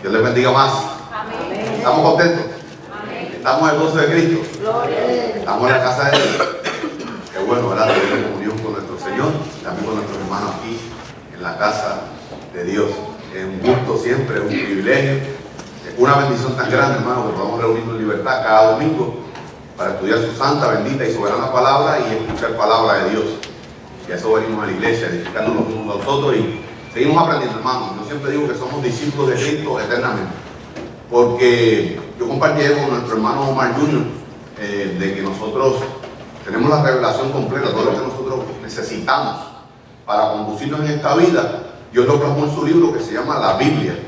Dios les bendiga más. Amén. ¿Estamos contentos? Amén. ¿Estamos en el gozo de Cristo? Gloria a Dios. Estamos en la casa de Dios. Qué bueno, ¿verdad? Tener comunión con nuestro Señor, también con nuestros hermanos aquí en la casa de Dios. Es un gusto siempre, es un privilegio, es una bendición tan grande, hermano, que podamos reunirnos en libertad cada domingo para estudiar su santa, bendita y soberana palabra y escuchar palabra de Dios. Y a eso venimos a la iglesia, edificándonos unos a nosotros y seguimos aprendiendo, hermanos. Yo siempre digo que somos discípulos de Cristo eternamente, porque yo compartí con nuestro hermano Omar Jr. De que nosotros tenemos la revelación completa, todo lo que nosotros necesitamos para conducirnos en esta vida. Dios lo plasmó en su libro que se llama la Biblia,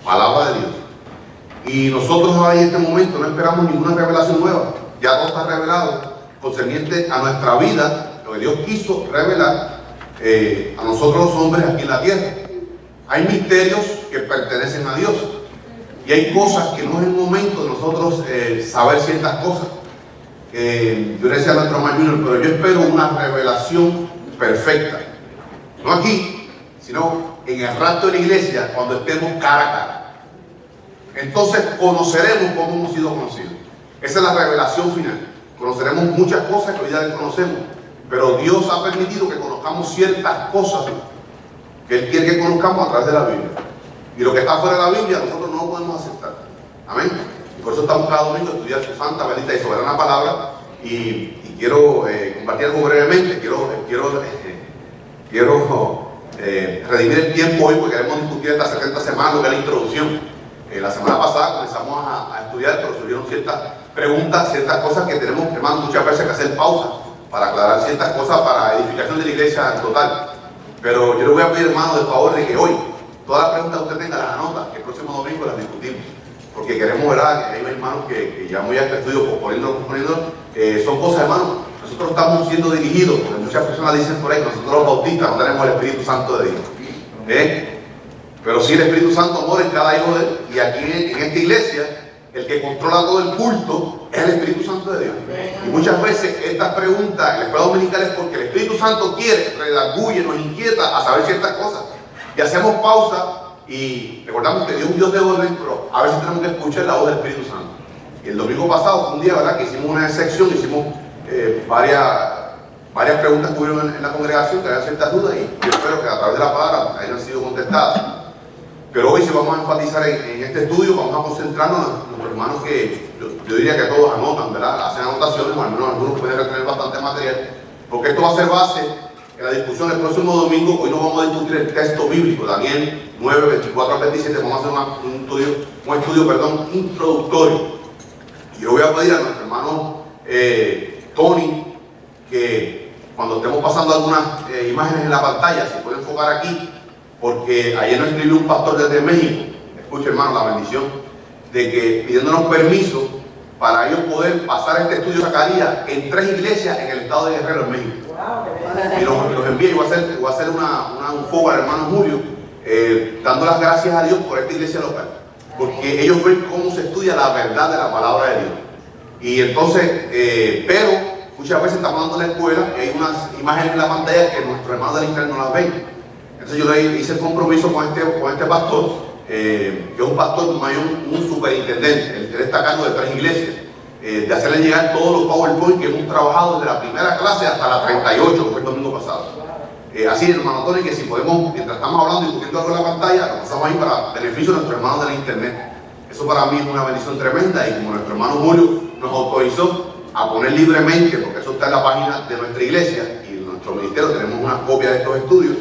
palabra de Dios. Y nosotros ahí en este momento no esperamos ninguna revelación nueva, ya todo está revelado concerniente a nuestra vida, lo que Dios quiso revelar a nosotros los hombres aquí en la tierra. Hay misterios que pertenecen a Dios y hay cosas que no es el momento de nosotros saber ciertas cosas. Yo le decía a nuestro hermano Junior, pero yo espero una revelación perfecta, no aquí, sino en el rapto de la iglesia, cuando estemos cara a cara. Entonces conoceremos cómo hemos sido conocidos. Esa es la revelación final. Conoceremos muchas cosas que hoy ya desconocemos, pero Dios ha permitido que conozcamos ciertas cosas que Él quiere que conozcamos a través de la Biblia. Y lo que está fuera de la Biblia nosotros no lo podemos aceptar. Amén. Y por eso estamos cada domingo a estudiar su santa, bendita y soberana palabra. Y quiero compartir algo brevemente. Quiero redimir el tiempo hoy porque queremos discutir esta 70 semanas, lo que es la introducción. La semana pasada comenzamos a estudiar, pero surgieron ciertas preguntas, ciertas cosas que tenemos, hermanos, muchas veces que hacer pausa para aclarar ciertas cosas para edificación de la iglesia en total. Pero yo le voy a pedir, hermano, de favor de que hoy todas las preguntas que usted tenga las anota, que el próximo domingo las discutimos. Porque queremos, ¿verdad?, que hay hermanos que ya muy a este estudio posponiendo, son cosas, hermanos. Nosotros estamos siendo dirigidos, porque muchas personas dicen por ahí que nosotros los bautistas no tenemos el Espíritu Santo de Dios. Pero sí el Espíritu Santo mora en cada hijo de Él. Y aquí en esta iglesia, el que controla todo el culto es el Espíritu Santo de Dios. Y muchas veces estas preguntas en la escuela dominical es porque el Espíritu Santo quiere, redarguye, nos inquieta a saber ciertas cosas. Y hacemos pausa y recordamos que Dios es un Dios de orden, pero a veces tenemos que escuchar la voz del Espíritu Santo. Y el domingo pasado fue un día, ¿verdad?, que hicimos una sección, hicimos varias preguntas que hubieron en la congregación, que había ciertas dudas, y yo espero que a través de la palabra hayan sido contestadas. Pero hoy sí vamos a enfatizar en este estudio, vamos a concentrarnos en nuestros hermanos que yo diría que todos anotan, ¿verdad?, hacen anotaciones, o al menos algunos pueden retener bastante material, porque esto va a ser base en la discusión del próximo domingo. Hoy no vamos a discutir el texto bíblico, Daniel 9, 24 al 27, vamos a hacer un estudio introductorio. Y yo voy a pedir a nuestro hermano Tony que cuando estemos pasando algunas imágenes en la pantalla, si puede enfocar aquí, porque ayer nos escribió un pastor desde México, escuche, hermano, la bendición, de que pidiéndonos permiso para ellos poder pasar este estudio de Zacarías en 3 iglesias en el estado de Guerrero, en México. Y los envío. Y voy a hacer un fuego al hermano Julio, dando las gracias a Dios por esta iglesia local, porque ellos ven cómo se estudia la verdad de la palabra de Dios. Y entonces, pero muchas veces estamos dando la escuela y hay unas imágenes en la pantalla que nuestros hermanos del internet no las ven. Entonces yo le hice el compromiso con este pastor, que es un pastor mayor, un superintendente, él está a cargo de 3 iglesias, de hacerle llegar todos los PowerPoint que hemos trabajado desde la primera clase hasta la 38, que fue el domingo pasado. Así, hermano Tony, que si podemos, mientras estamos hablando y discutiendo algo en la pantalla, lo pasamos ahí para beneficio de nuestros hermanos de la internet. Eso para mí es una bendición tremenda, y como nuestro hermano Julio nos autorizó a poner libremente, porque eso está en la página de nuestra iglesia y en nuestro ministerio tenemos una copia de estos estudios,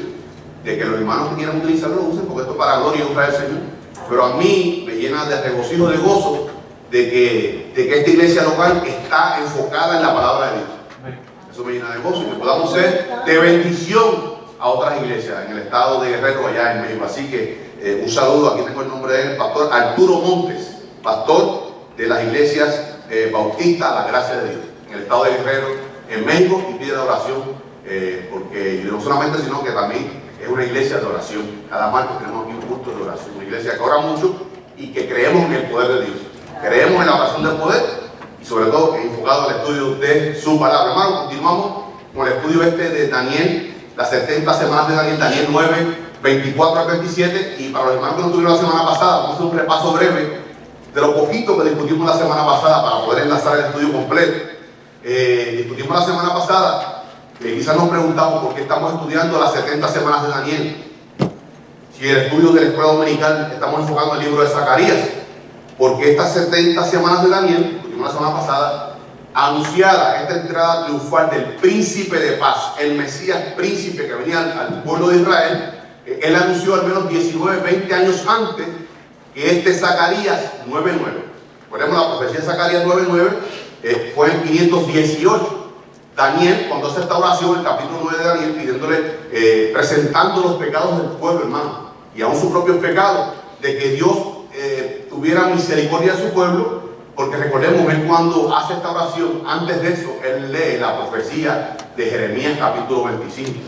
de que los hermanos que quieran utilizarlo lo usen, porque esto es para gloria y honra del Señor. Pero a mí me llena de regocijo, de gozo, de que esta iglesia local está enfocada en la palabra de Dios. Eso me llena de gozo, y que podamos ser de bendición a otras iglesias en el estado de Guerrero, allá en México. Así que un saludo, aquí tengo el nombre de él, pastor Arturo Montes, pastor de las iglesias bautistas La Gracia de Dios, en el estado de Guerrero, en México, y pide la oración, porque no solamente, sino que también es una iglesia de oración. Cada martes tenemos aquí un culto de oración, una iglesia que ora mucho y que creemos en el poder de Dios, creemos en la oración del poder, y sobre todo enfocado al estudio de su palabra. Hermano, continuamos con el estudio de Daniel, las 70 semanas de Daniel, Daniel 9, 24 al 27, y para los hermanos que no tuvieron la semana pasada, vamos a hacer un repaso breve de lo poquito que discutimos la semana pasada para poder enlazar el estudio completo. Discutimos la semana pasada, quizás nos preguntamos por qué estamos estudiando las 70 semanas de Daniel. Si el estudio de la escuela dominical estamos enfocando en el libro de Zacarías, porque estas 70 semanas de Daniel, discutimos la semana pasada, anunciada esta entrada triunfal del príncipe de paz, el Mesías príncipe que venía al pueblo de Israel, él anunció al menos 19, 20 años antes que este Zacarías 9:9. Recordemos la profecía de Zacarías 9:9, fue en 518. Daniel, cuando hace esta oración, el capítulo 9 de Daniel, pidiéndole, presentando los pecados del pueblo, hermano, y aún sus propios pecados, de que Dios tuviera misericordia de su pueblo, porque recordemos, él cuando hace esta oración, antes de eso, él lee la profecía de Jeremías capítulo 25.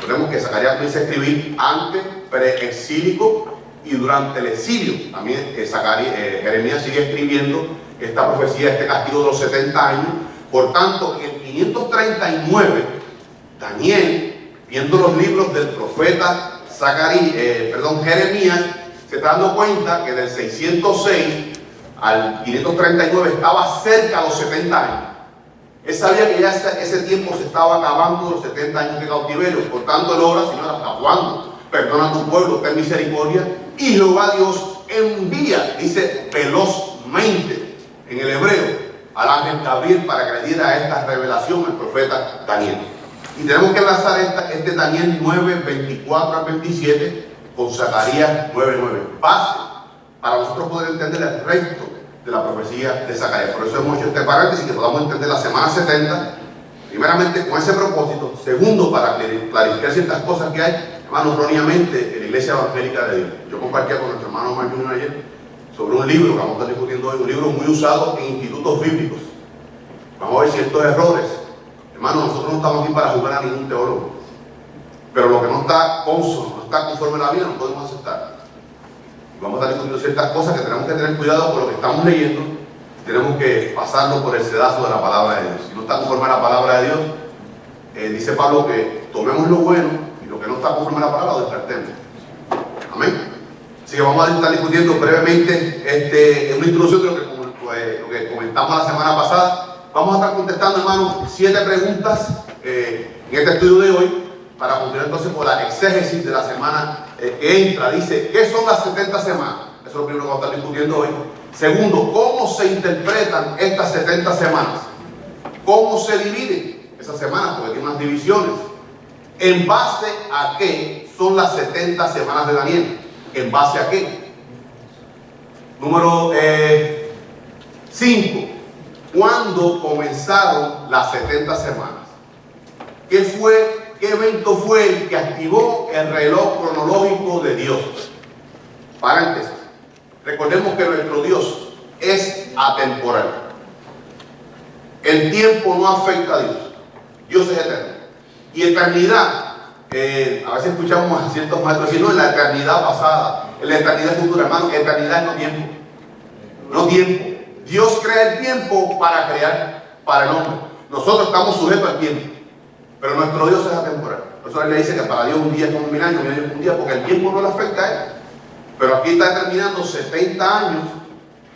Recordemos que Zacarías comienza a escribir antes, preexílico y durante el exilio. También Jeremías sigue escribiendo esta profecía, este castigo de los 70 años. Por tanto, en el 539, Daniel, viendo los libros del profeta Jeremías, se está dando cuenta que del 606 al 539 estaba cerca de los 70 años. Él sabía que ya ese tiempo se estaba acabando, los 70 años de cautiverio. Por tanto, él ora: Señor, ¿hasta cuándo? Perdona a tu pueblo, ten misericordia. Y Jehová Dios envía, dice velozmente en el hebreo, al ángel Gabriel para que le diera esta revelación al profeta Daniel. Y tenemos que enlazar este Daniel 9, 24 al 27 con Zacarías 9:9. Base para nosotros poder entender el resto de la profecía de Zacarías. Por eso hemos hecho este paréntesis, que podamos entender la semana 70, primeramente con ese propósito. Segundo, para clarificar ciertas cosas que hay, hermano, erróneamente en la Iglesia Evangélica de Dios. Yo compartía con nuestro hermano Mark Jr. ayer sobre un libro que vamos a estar discutiendo hoy, un libro muy usado en institutos bíblicos. Vamos a ver ciertos errores. Hermano, nosotros no estamos aquí para juzgar a ningún teólogo, pero lo que no está consono, no está conforme a la Biblia, no podemos aceptar. Vamos a estar discutiendo ciertas cosas que tenemos que tener cuidado con lo que estamos leyendo. Tenemos que pasarlo por el sedazo de la palabra de Dios. Si no está conforme a la palabra de Dios, dice Pablo que tomemos lo bueno y lo que no está conforme a la palabra lo descartemos. Amén. Así que vamos a estar discutiendo brevemente una introducción de lo que comentamos la semana pasada. Vamos a estar contestando, hermanos, 7 preguntas en este estudio de hoy, para continuar entonces por la exégesis de la semana que entra. Dice, ¿qué son las 70 semanas? Eso es lo primero que vamos a estar discutiendo hoy. Segundo, ¿cómo se interpretan estas 70 semanas? ¿Cómo se dividen esas semanas? Porque tiene unas divisiones. ¿En base a qué son las 70 semanas de Daniel? ¿En base a qué? Número 5. ¿Cuándo comenzaron las 70 semanas? ¿Qué evento fue el que activó el reloj cronológico de Dios? Paréntesis. Recordemos que nuestro Dios es atemporal. El tiempo no afecta a Dios. Dios es eterno. Y eternidad, a veces escuchamos a ciertos maestros decir, no, en la eternidad pasada, en la eternidad futura, hermano, eternidad no tiempo. No tiempo. Dios crea el tiempo para crear para el hombre. Nosotros estamos sujetos al tiempo, pero nuestro Dios es atemporal. Por eso él le dice que para Dios un día es como 1000 años, 1000 años es un día, porque el tiempo no le afecta a él. Pero aquí está determinando 70 años,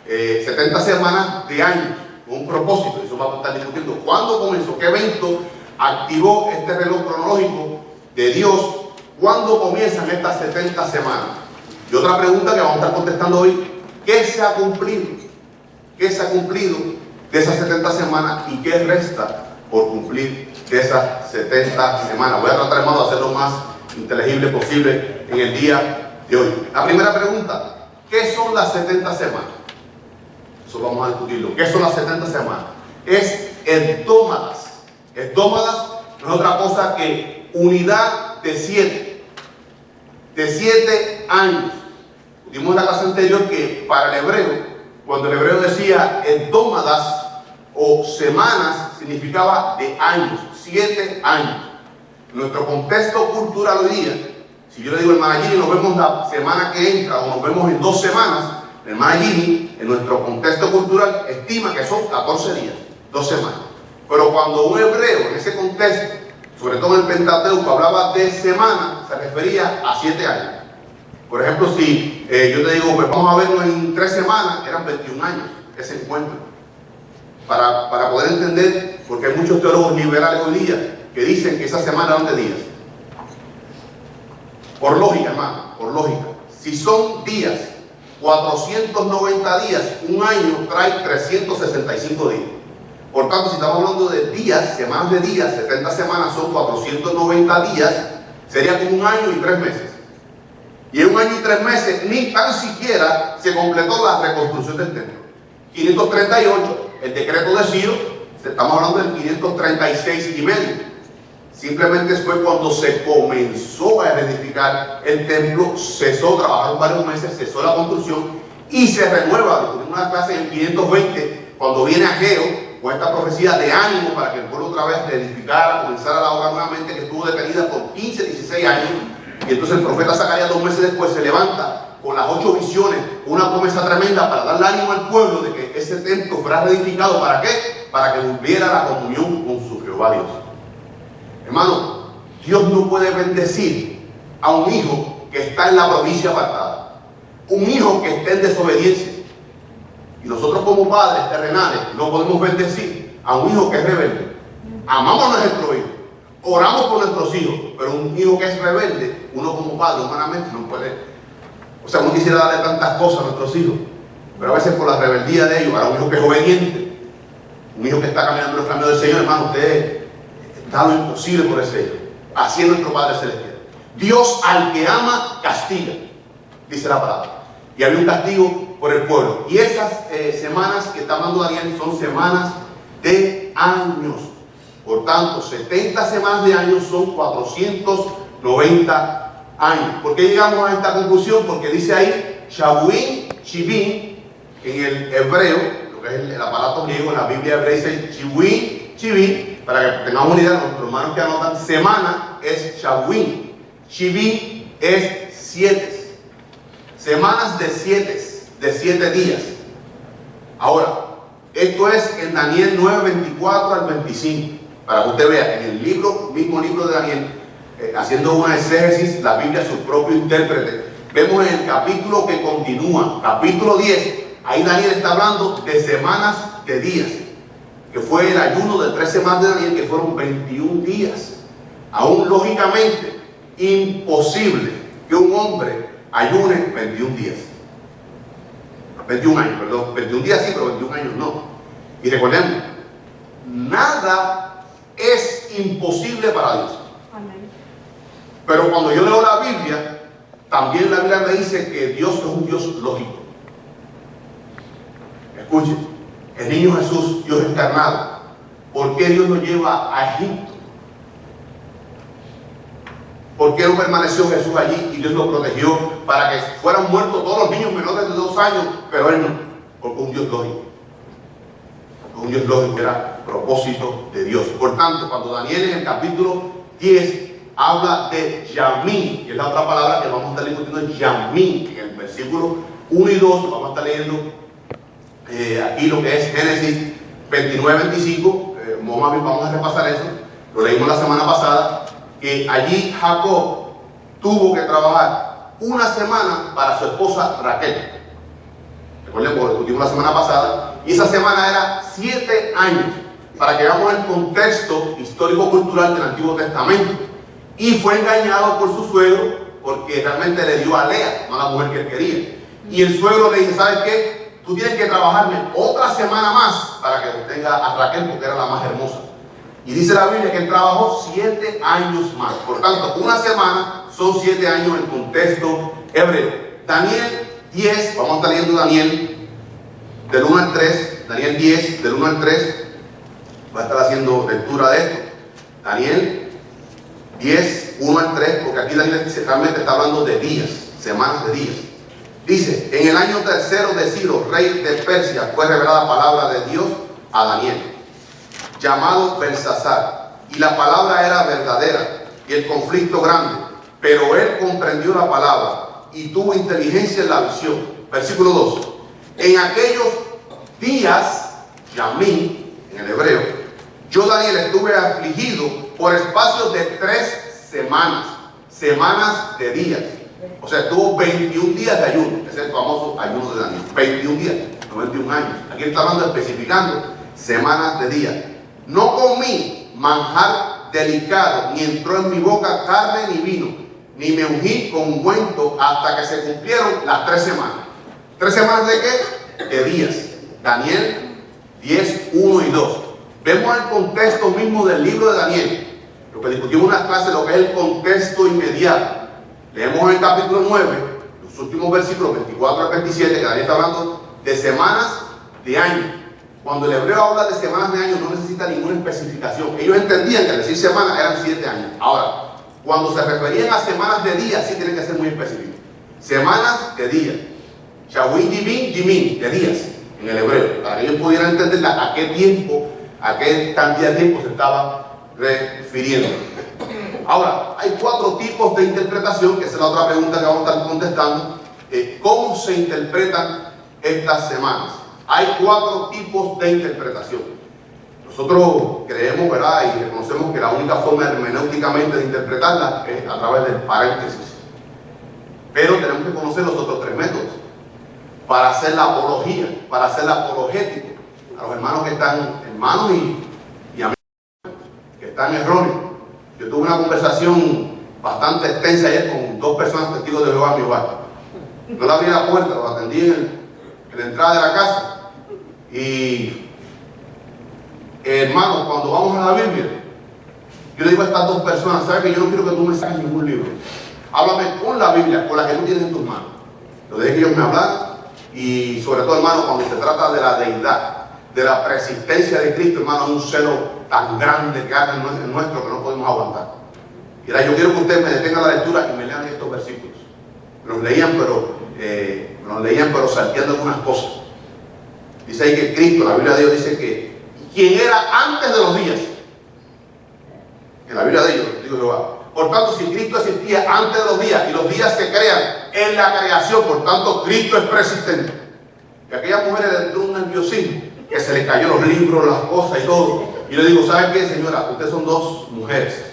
70 semanas de años, con un propósito. Eso vamos a estar discutiendo. ¿Cuándo comenzó? ¿Qué evento activó este reloj cronológico de Dios? ¿Cuándo comienzan estas 70 semanas? Y otra pregunta que vamos a estar contestando hoy, ¿qué se ha cumplido? ¿Qué se ha cumplido de esas 70 semanas y qué resta por cumplir de esas 70 semanas? Voy a tratar, hermano, de hacerlo más inteligible posible en el día de hoy. La primera pregunta, ¿qué son las 70 semanas? Eso vamos a discutirlo. ¿Qué son las 70 semanas? Es heptómadas. Heptómadas no es otra cosa que unidad de 7. De 7 años. Dimos en la clase anterior que para el hebreo, cuando el hebreo decía heptómadas o semanas, significaba de años, 7 años. En nuestro contexto cultural hoy día, si yo le digo hermana Gini, nos vemos la semana que entra o nos vemos en 2 semanas, el hermana Gini, en nuestro contexto cultural, estima que son 14 días, 2 semanas. Pero cuando un hebreo en ese contexto sobre todo en el Pentateuco, hablaba de semana, se refería a 7 años. Por ejemplo, si yo te digo, pues vamos a vernos en 3 semanas, eran 21 años ese encuentro. Para poder entender, porque hay muchos teólogos liberales hoy día que dicen que esa semana eran de días. Por lógica, hermano, por lógica. Si son días, 490 días, un año trae 365 días. Por tanto, si estamos hablando de días, semanas de días, 70 semanas son 490 días, sería como un año y 3 meses. Y en un año y 3 meses, ni tan siquiera se completó la reconstrucción del templo. 538, el decreto de Ciro, estamos hablando del 536 y medio. Simplemente fue cuando se comenzó a reedificar el templo, cesó, trabajaron varios meses, cesó la construcción y se renueva. Tuvimos una clase en 520, cuando viene Ageo con esta profecía de ánimo para que el pueblo otra vez reedificara, comenzara la obra nuevamente, que estuvo detenida por 15, 16 años. Y entonces el profeta Zacarías 2 meses después se levanta con las 8 visiones, una promesa tremenda para darle ánimo al pueblo de que ese templo fuera reedificado. ¿Para qué? Para que volviera la comunión con su Jehová Dios. Hermano, Dios no puede bendecir a un hijo que está en la provincia apartada, un hijo que esté en desobediencia. Y nosotros como padres terrenales no podemos bendecir a un hijo que es rebelde. Amamos a nuestros hijos, oramos por nuestros hijos, pero un hijo que es rebelde, uno como padre humanamente no puede. O sea, uno quisiera darle tantas cosas a nuestros hijos, pero a veces por la rebeldía de ellos, a un hijo que es obediente, un hijo que está caminando en los caminos del Señor, hermano, usted da lo imposible por ese hijo. Así es nuestro Padre Celestial. Dios al que ama castiga, dice la palabra. Y había un castigo por el pueblo. Y esas semanas que está hablando Daniel son semanas de años. Por tanto, 70 semanas de años son 490 años. ¿Por qué llegamos a esta conclusión? Porque dice ahí Shavuim, Shivim, en el hebreo, lo que es el aparato griego, en la Biblia hebrea dice Shavuim, Shivim. Para que tengamos una idea, nuestros hermanos que anotan, semana es Shavuim, Shivim es 7. Semanas de 7 días. Ahora, esto es en Daniel 9, 24 al 25. Para que usted vea, en el mismo libro de Daniel, haciendo una exégesis, la Biblia, su propio intérprete, vemos en el capítulo que continúa, capítulo 10, ahí Daniel está hablando de semanas de días, que fue el ayuno de 3 semanas de Daniel, que fueron 21 días. Aún lógicamente, imposible que un hombre ayune 21 días. 21 años, perdón. 21 días sí, pero 21 años no. Y recordemos, nada es imposible para Dios. Amén. Pero cuando yo leo la Biblia, también la Biblia me dice que Dios es un Dios lógico. Escuchen, el niño Jesús, Dios encarnado, ¿por qué Dios lo lleva a Egipto? ¿Por qué no permaneció Jesús allí y Dios lo protegió para que fueran muertos todos los niños menores de 2 años? Pero él no, porque un Dios lógico. Un Dios lógico era propósito de Dios. Por tanto, cuando Daniel en el capítulo 10 habla de Yamín, que es la otra palabra que vamos a estar discutiendo, Yamín, en el versículo 1 y 2, vamos a estar leyendo aquí lo que es Génesis 29-25, vamos a repasar eso, lo leímos la semana pasada, que allí Jacob tuvo que trabajar 1 semana para su esposa Raquel. Recuerden, porque discutimos la semana pasada, y esa semana era 7 años, para que veamos el contexto histórico-cultural del Antiguo Testamento. Y fue engañado por su suegro, porque realmente le dio a Lea, no a la mujer que él quería. Y el suegro le dice, ¿sabes qué? Tú tienes que trabajarme otra semana más para que obtenga a Raquel, porque era la más hermosa. Y dice la Biblia que él trabajó 7 años más. Por tanto, 1 semana son 7 años en contexto hebreo. Daniel 10, vamos a estar leyendo Daniel del 1 al 3. Daniel 10, del 1 al 3. Va a estar haciendo lectura de esto. Daniel 10, 1 al 3, porque aquí Daniel realmente está hablando de días, semanas de días. Dice, en el año 3 de Ciro, rey de Persia, fue revelada palabra de Dios a Daniel, llamado Belsasar, y la palabra era verdadera, y el conflicto grande, pero él comprendió la palabra, y tuvo inteligencia en la visión. Versículo 2, en aquellos días, Yamín, en el hebreo, yo Daniel estuve afligido por espacio de 3 semanas, semanas de días. O sea, tuvo 21 días de ayuno, ese es el famoso ayuno de Daniel. 21 días, no 21 años. Aquí está hablando, especificando semanas de días. No comí manjar delicado, ni entró en mi boca carne ni vino, ni me ungí con ungüento hasta que se cumplieron las 3 semanas. ¿3 semanas de qué? De días. Daniel 10, 1 y 2. Vemos el contexto mismo del libro de Daniel. Lo que discutimos en una clase, lo que es el contexto inmediato. Leemos en el capítulo 9, los últimos versículos 24 al 27, que Daniel está hablando de semanas de año. Cuando el hebreo habla de semanas de año, no necesita ninguna especificación. Ellos entendían que al decir semanas eran 7 años. Ahora, cuando se referían a semanas de días, sí tienen que ser muy específicos. Semanas de días. Shawin, Jimin, de días, en el hebreo, para que ellos pudieran entender a qué tiempo, a qué cantidad de tiempo se estaba refiriendo. Ahora, hay 4 tipos de interpretación, que esa es la otra pregunta que vamos a estar contestando. ¿Cómo se interpretan estas semanas? Hay 4 tipos de interpretación. Nosotros creemos, ¿verdad?, y reconocemos que la única forma hermenéuticamente de interpretarla es a través del paréntesis. Pero tenemos que conocer los otros 3 métodos para hacer la apología, para hacer la apologética a los hermanos que están, hermanos y amigos que están erróneos. Yo tuve una conversación bastante extensa ayer con 2 personas testigos de Jehová en mi hogar. No le abrí la puerta, los atendí en la entrada de la casa. Y hermano, cuando vamos a la Biblia, yo le digo a estas 2 personas, ¿sabes que yo no quiero que tú me saques ningún libro? Háblame con la Biblia, con la que tú tienes en tus manos. Lo dejé que ellos me hablaran. Y sobre todo, hermano, cuando se trata de la deidad, de la persistencia de Cristo, hermano, es un celo tan grande que hay en nuestro que no podemos aguantar. Y ahora yo quiero que usted me detenga la lectura y me lean estos versículos. Me los leían, pero salteando algunas cosas. Dice ahí que Cristo, la Biblia de Dios dice que quien era antes de los días, en la Biblia de ellos, digo Jehová. Por tanto, si Cristo existía antes de los días y los días se crean en la creación, por tanto, Cristo es persistente. Y aquellas mujeres le entró un nerviosismo, que se le cayó los libros, las cosas y todo. Y le digo, ¿saben qué, señora? Ustedes son 2 mujeres.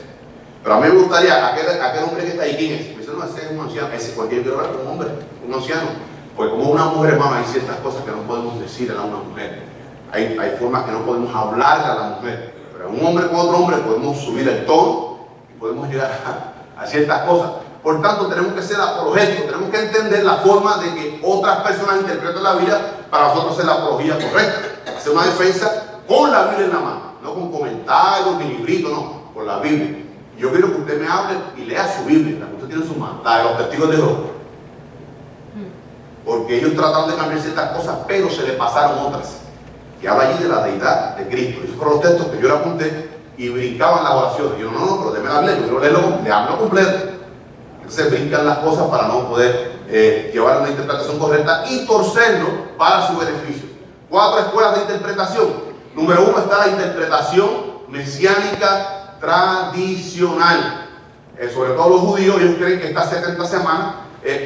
Pero a mí me gustaría, aquel hombre que está ahí, ¿quién es? Me dice, no, ese es un anciano. Ese cualquier quiero hablar con un hombre, un anciano. Pues como una mujer, hermano, hay ciertas cosas que no podemos decirle a una mujer. Hay formas que no podemos hablarle a la mujer. Pero un hombre con otro hombre podemos subir el tono y podemos llegar a ciertas cosas. Por tanto, tenemos que ser apologéticos, tenemos que entender la forma de que otras personas interpretan la Biblia para nosotros hacer la apología correcta. Hacer una defensa con la Biblia en la mano, no con comentarios ni libritos, no, con la Biblia. Yo quiero que usted me hable y lea su Biblia, la que usted tiene en su mano, la de los testigos de Jehová. Porque ellos trataron de cambiar ciertas cosas, pero se le pasaron otras. Que habla allí de la deidad de Cristo. Esos fueron los textos que yo le apunté y brincaban las oraciones. Yo no, pero déme la Biblia, yo quiero leerlo, leerlo completo. Entonces brincan las cosas para no poder llevar una interpretación correcta y torcerlo para su beneficio. 4 escuelas de interpretación. Número 1 está la interpretación mesiánica tradicional. Sobre todo los judíos, ellos creen que estas 70 semanas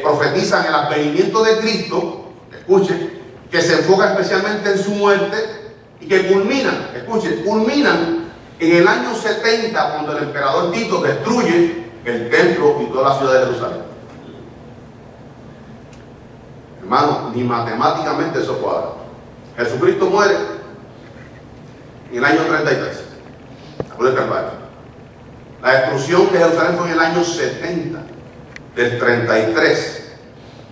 profetizan el advenimiento de Cristo, escuchen, que se enfoca especialmente en su muerte y que culminan, escuchen, culminan en el año 70 cuando el emperador Tito destruye el templo y toda la ciudad de Jerusalén. Hermano, ni matemáticamente eso cuadra. Jesucristo muere en el año 33, después del Calvario. La destrucción de Jerusalén fue en el año 70, del 33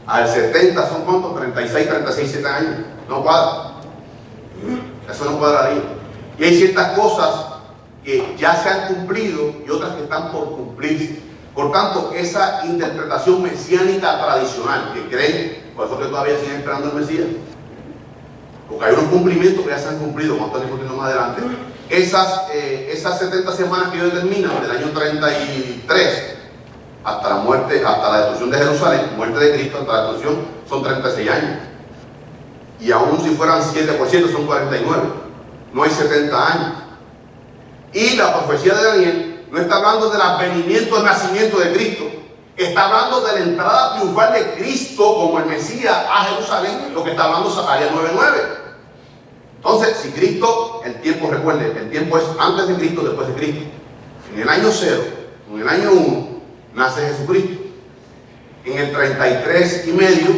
al 70, ¿son cuántos? 36, 36, 7 años. No cuadra. Eso no cuadra ahí. Y hay ciertas cosas que ya se han cumplido y otras que están por cumplirse. Por tanto, esa interpretación mesiánica tradicional que creen, por eso que todavía siguen esperando el Mesías, porque hay unos cumplimientos que ya se han cumplido, vamos a estar discutiendo más adelante. Esas 70 semanas que ellos determinan, del año 33 hasta la muerte, hasta la destrucción de Jerusalén, muerte de Cristo, hasta la destrucción, son 36 años. Y aún si fueran 7%, son 49. No hay 70 años. Y la profecía de Daniel no está hablando del advenimiento, del nacimiento de Cristo. Está hablando de la entrada triunfal de Cristo como el Mesías a Jerusalén, lo que está hablando Zacarías 9:9. Entonces, si Cristo, el tiempo, recuerde, el tiempo es antes de Cristo, después de Cristo. en el año 0, en el año 1, nace Jesucristo. En el 33 y medio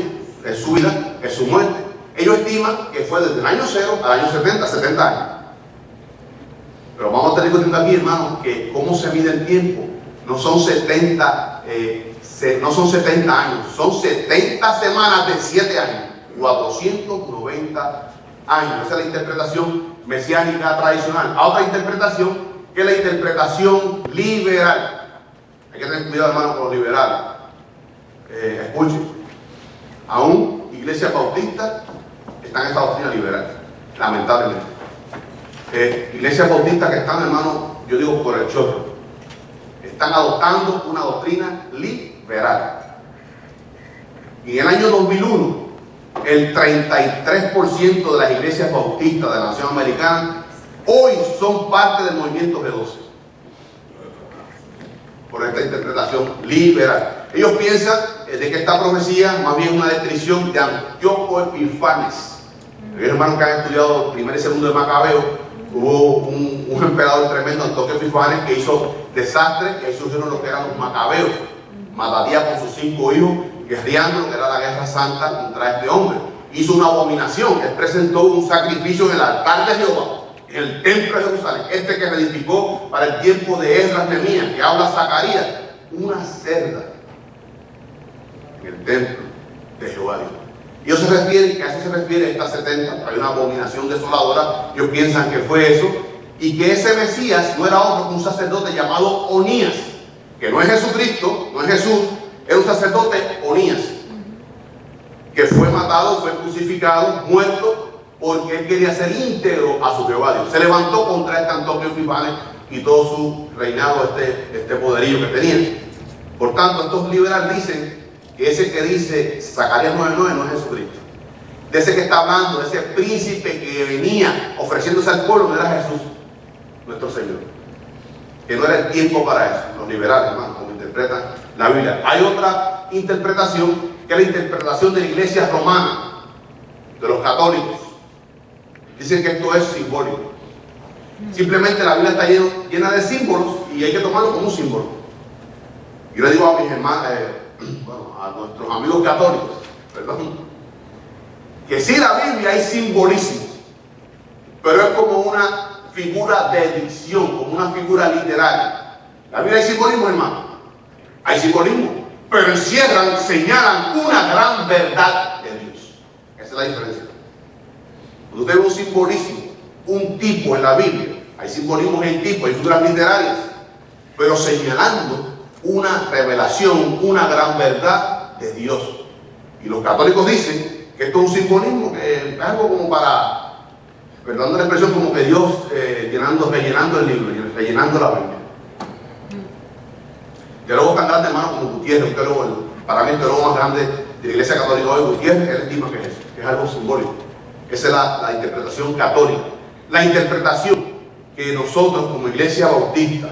es su vida, es su muerte. Ellos estiman que fue desde el año 0 al año 70 años. Pero vamos a estar discutiendo aquí, hermanos, que cómo se mide el tiempo. No son 70 años, son 70 semanas de 7 años, 490 años. Esa es la interpretación mesiánica tradicional. A otra interpretación, que es la interpretación liberal. Hay que tener cuidado, hermanos, con los liberales. Escuchen, aún iglesias bautistas están en esta doctrina liberal, lamentablemente. Iglesias bautistas que están, hermano, yo digo por el chorro, están adoptando una doctrina liberal. Y en el año 2001, el 33% de las iglesias bautistas de la nación americana hoy son parte del movimiento G12, por esta interpretación liberal. Ellos piensan de que esta profecía más bien es una descripción de Antíoco Epifanes. Los hermanos que han estudiado primero y segundo de Macabeo, hubo un emperador tremendo, Antíoco Epifanes, que hizo desastre, que ahí surgieron lo que eran los Macabeos. Matadía con sus 5 hijos, guerreando lo que era la guerra santa contra este hombre. Hizo una abominación. Él presentó un sacrificio en el altar de Jehová, en el templo de Jerusalén, este que reedificó para el tiempo de Esdras, Nehemías, que habla Zacarías, una cerda en el templo de Jehová. Y ellos se refieren, que a eso se refiere esta 70, hay una abominación desoladora. Ellos piensan que fue eso, y que ese Mesías no era otro que un sacerdote llamado Onías, que no es Jesucristo, no es Jesús, era un sacerdote Onías, que fue matado, fue crucificado, muerto, porque él quería ser íntegro a su Jehová Dios. Se levantó contra este Antíoco Epifanes y todo su reinado, este poderío que tenía. Por tanto, estos liberales dicen que ese que dice Zacarías 9:9 no es Jesucristo. De ese que está hablando, de ese príncipe que venía ofreciéndose al pueblo, no era Jesús, nuestro Señor. Que no era el tiempo para eso. Los liberales, hermano, como interpretan la Biblia. Hay otra interpretación, que es la interpretación de la iglesia romana, de los católicos. Dicen que esto es simbólico. Simplemente la Biblia está llena de símbolos y hay que tomarlo como un símbolo. Yo le digo a mis hermanos, a nuestros amigos católicos, perdón, que sí, la Biblia hay simbolismos, pero es como una figura de dicción, como una figura literaria. La Biblia hay simbolismo, hermano, hay simbolismo, pero encierran, señalan una gran verdad de Dios. Esa es la diferencia. Cuando usted ve un simbolismo, un tipo en la Biblia, hay simbolismos en tipo, hay figuras literarias, pero señalando una revelación, una gran verdad de Dios. Y los católicos dicen que esto es un simbolismo, que es algo como para, perdón la expresión, como que Dios rellenando el libro, rellenando la Biblia. Teólogos tan grandes, hermano, como Gutiérrez, un teólogo, para mí el teólogo más grande de la Iglesia Católica hoy, Gutiérrez, él estima que es eso, que es algo simbólico. Esa es la interpretación católica. La interpretación que nosotros como Iglesia Bautista,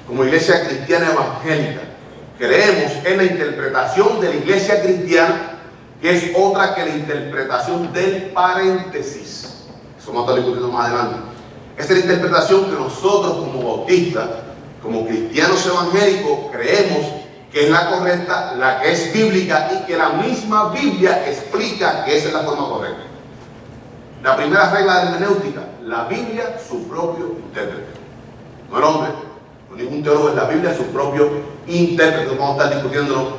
como Iglesia Cristiana Evangélica, creemos en la interpretación de la Iglesia Cristiana, que es otra que la interpretación del paréntesis. Eso vamos a estar discutiendo más adelante. Esta es la interpretación que nosotros como bautistas, como cristianos evangélicos, creemos que es la correcta, la que es bíblica y que la misma Biblia explica que esa es la forma correcta. La primera regla de hermenéutica, la Biblia su propio intérprete. No el hombre, no ningún teólogo, es la Biblia su propio intérprete. Vamos a estar discutiéndolo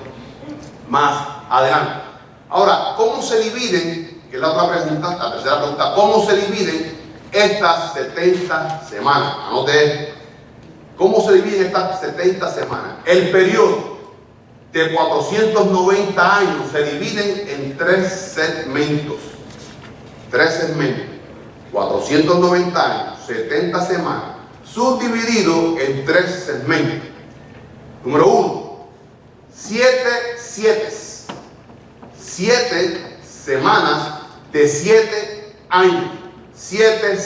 más adelante. Ahora, ¿cómo se dividen? Que es la otra pregunta, la tercera pregunta. ¿Cómo se dividen estas 70 semanas? Anote esto. ¿Cómo se dividen estas 70 semanas? El periodo de 490 años se dividen en 3 segmentos. 3 segmentos. 490 años, 70 semanas, subdividido en 3 segmentos. Número 1, 7 semanas de 7 años. 7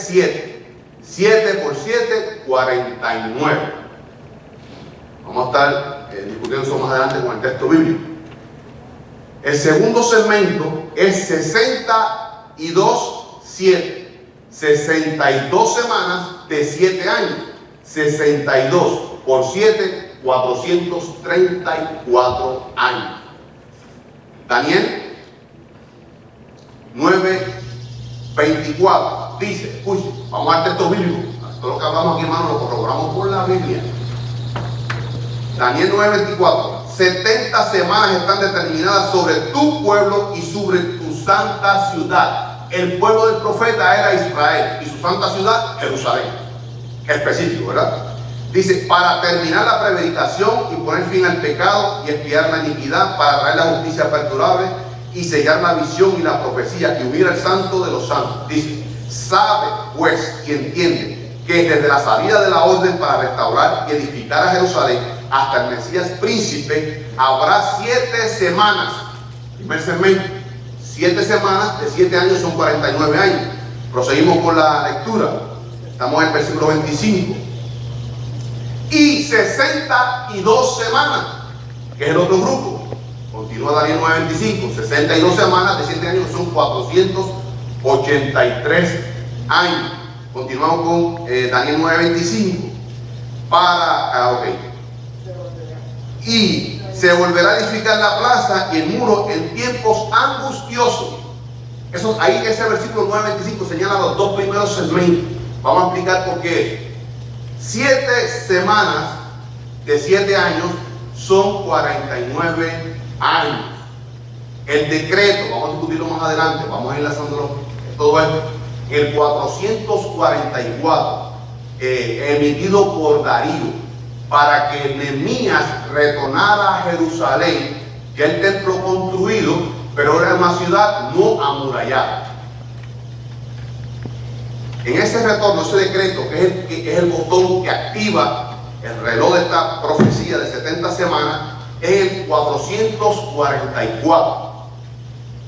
por 7, 49. Vamos a estar discutiendo eso más adelante con el texto bíblico. El segundo segmento es 62, 7. 62 semanas de 7 años. 62. por 7, 434 años. Daniel 9:24 dice, escuchen, vamos al texto bíblico. Todo lo que hablamos aquí, hermano, lo corroboramos por la Biblia. Daniel 9:24. 70 semanas están determinadas sobre tu pueblo y sobre tu santa ciudad. El pueblo del profeta era Israel y su santa ciudad, Jerusalén. Específico, ¿verdad? Dice, para terminar la prevaricación y poner fin al pecado y expiar la iniquidad, para traer la justicia perdurable y sellar la visión y la profecía y unir al santo de los santos. Dice, sabe pues y entiende que desde la salida de la orden para restaurar y edificar a Jerusalén hasta el Mesías príncipe habrá 7 semanas. Primer segmento, 7 semanas de 7 años son 49 años. Proseguimos con la lectura. Estamos en el versículo 25. Y 62 semanas, que es el otro grupo. Continúa Daniel 9:25. 62 semanas de 7 años son 483 años. Continuamos con Daniel 9:25. Y se volverá a edificar la plaza y el muro en tiempos angustiosos. Eso, ahí ese versículo 9:25 señala los 2 primeros segmentos. Vamos a explicar por qué. 7 semanas de 7 años son 49 años. El decreto, vamos a discutirlo más adelante, vamos a ir enlazándolo todo esto. El 444, emitido por Darío, para que Nehemías retornara a Jerusalén, ya el templo construido, pero era una ciudad no amurallada. En ese retorno, ese decreto, que es el botón que activa el reloj de esta profecía de 70 semanas, es el 444.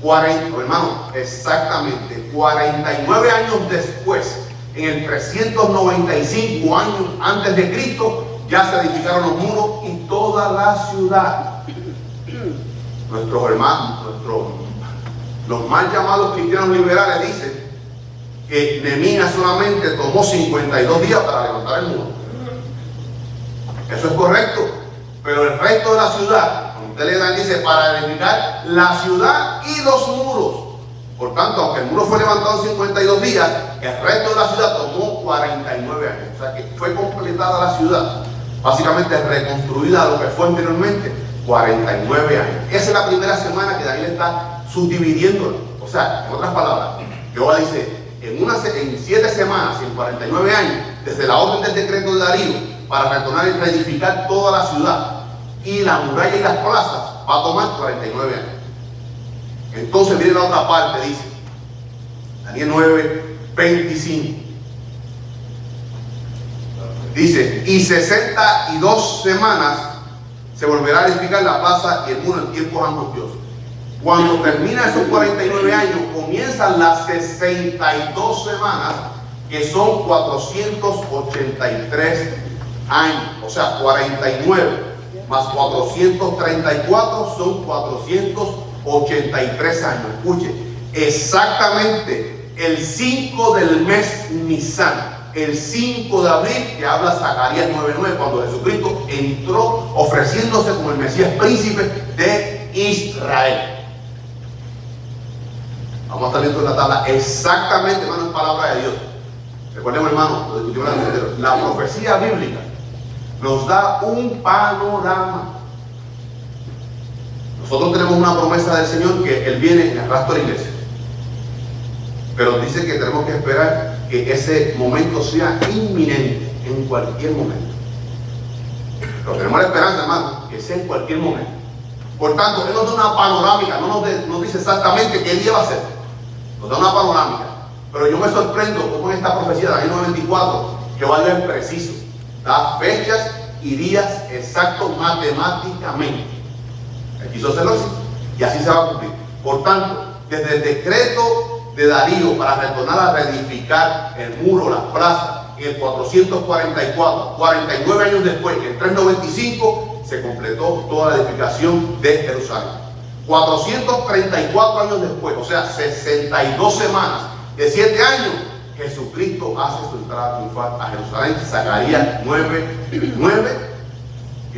40, hermano, exactamente 49 años después, en el 395 años antes de Cristo, ya se edificaron los muros y toda la ciudad. Nuestros hermanos, los mal llamados cristianos liberales dicen que Nehemías solamente tomó 52 días para levantar el muro. Eso es correcto, pero el resto de la ciudad, usted le dan, dice, para edificar la ciudad y los muros. Por tanto, aunque el muro fue levantado en 52 días, el resto de la ciudad tomó 49 años. O sea que fue completada la ciudad, básicamente reconstruida a lo que fue anteriormente, 49 años. Esa es la primera semana que Daniel está subdividiéndolo. O sea, en otras palabras, Jehová dice, en 7 semanas, en 49 años, desde la orden del decreto de Darío, para retornar y reedificar toda la ciudad y la muralla y las plazas, va a tomar 49 años. Entonces viene la otra parte, dice Daniel 9:25. Dice, y 62 semanas se volverá a edificar la plaza y el muro en tiempos angustiosos. Cuando termina esos 49 años, comienzan las 62 semanas, que son 483 años. O sea, 49 más 434 son 483 años. Escuche, exactamente el 5 del mes Nisan, el 5 de abril, que habla Zacarías 9:9, cuando Jesucristo entró ofreciéndose como el Mesías príncipe de Israel. Vamos a estar viendo en la tabla exactamente, hermano, en palabra de Dios. Recordemos, hermano, lo discutimos anterior, la profecía bíblica nos da un panorama. Nosotros tenemos una promesa del Señor que Él viene en el rastro de la iglesia, pero dice que tenemos que esperar que ese momento sea inminente, en cualquier momento. Pero tenemos la esperanza, hermano, que sea en cualquier momento. Por tanto, Él nos da una panorámica, no nos dice exactamente qué día va a ser, nos da una panorámica. Pero yo me sorprendo cómo en esta profecía de Daniel 9:24, Jehová Dios es preciso, da fechas y días exactos matemáticamente. Él quiso hacerlo así y así se va a cumplir. Por tanto, desde el decreto de Darío para retornar a reedificar el muro, las plazas, en el 444, 49 años después, en el 395, se completó toda la edificación de Jerusalén. 434 años después, o sea, 62 semanas de 7 años, Jesucristo hace su entrada triunfal a Jerusalén. Zacarías 9:9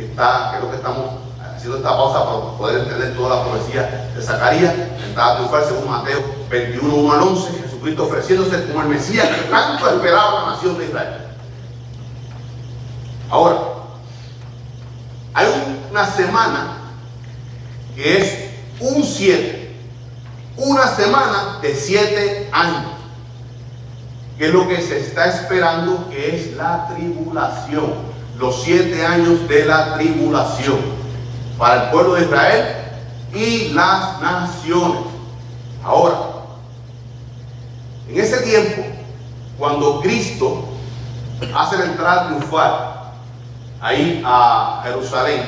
que es lo que estamos haciendo esta pausa para poder entender toda la profecía de Zacarías, la entrada triunfal según Mateo 21, 1 al 11, Jesucristo ofreciéndose como el Mesías que tanto esperaba la nación de Israel. Ahora, hay una semana que es un 7, una semana de 7 años, que es lo que se está esperando, que es la tribulación, los 7 años de la tribulación para el pueblo de Israel y las naciones. Ahora, en ese tiempo, cuando Cristo hace la entrada triunfal ahí a Jerusalén,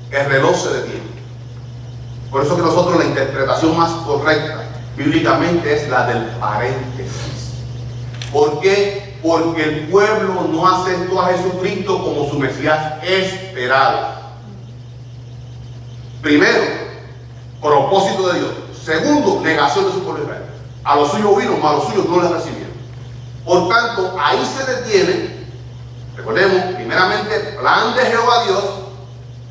el reloj se detiene. Por eso que nosotros la interpretación más correcta bíblicamente es la del paréntesis. ¿Por qué? Porque el pueblo no aceptó a Jesucristo como su Mesías esperado. Primero, propósito de Dios. Segundo, negación de su pueblo Israel. A los suyos vino, mas a los suyos no les recibieron. Por tanto, ahí se detiene. Recordemos, primeramente, plan de Jehová Dios.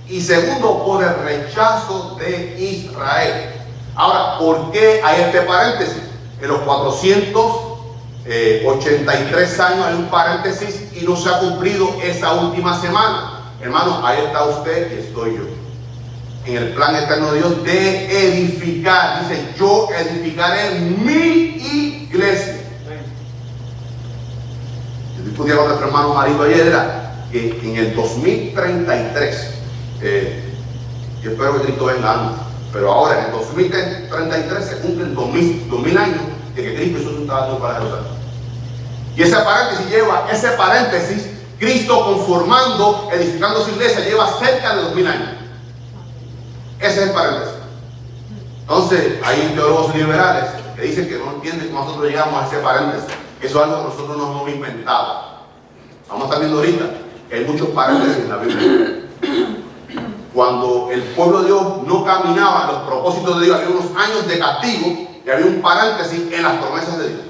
Y segundo, por el rechazo de Israel. Ahora, ¿por qué hay este paréntesis? En los 483 años hay un paréntesis y no se ha cumplido esa última semana. Hermanos, ahí está usted y estoy yo. En el plan eterno de Dios de edificar. Dice, yo edificaré mi iglesia. Yo discutía con nuestro hermano Marito ayer, era que en el 2033, yo espero que Cristo venga antes, pero ahora en el 2033 se cumplen 2000 años de que Cristo hizo su trabajo para Jerusalén. Y ese paréntesis, Cristo conformando, edificando su iglesia, lleva cerca de 2000 años. Ese es el paréntesis. Entonces, hay teólogos liberales que dicen que no entienden cómo nosotros llegamos a ese paréntesis. Eso es algo que nosotros nos hemos inventado. Vamos a estar viendo ahorita que hay muchos paréntesis en la Biblia. Cuando el pueblo de Dios no caminaba en los propósitos de Dios, había unos años de castigo y había un paréntesis en las promesas de Dios.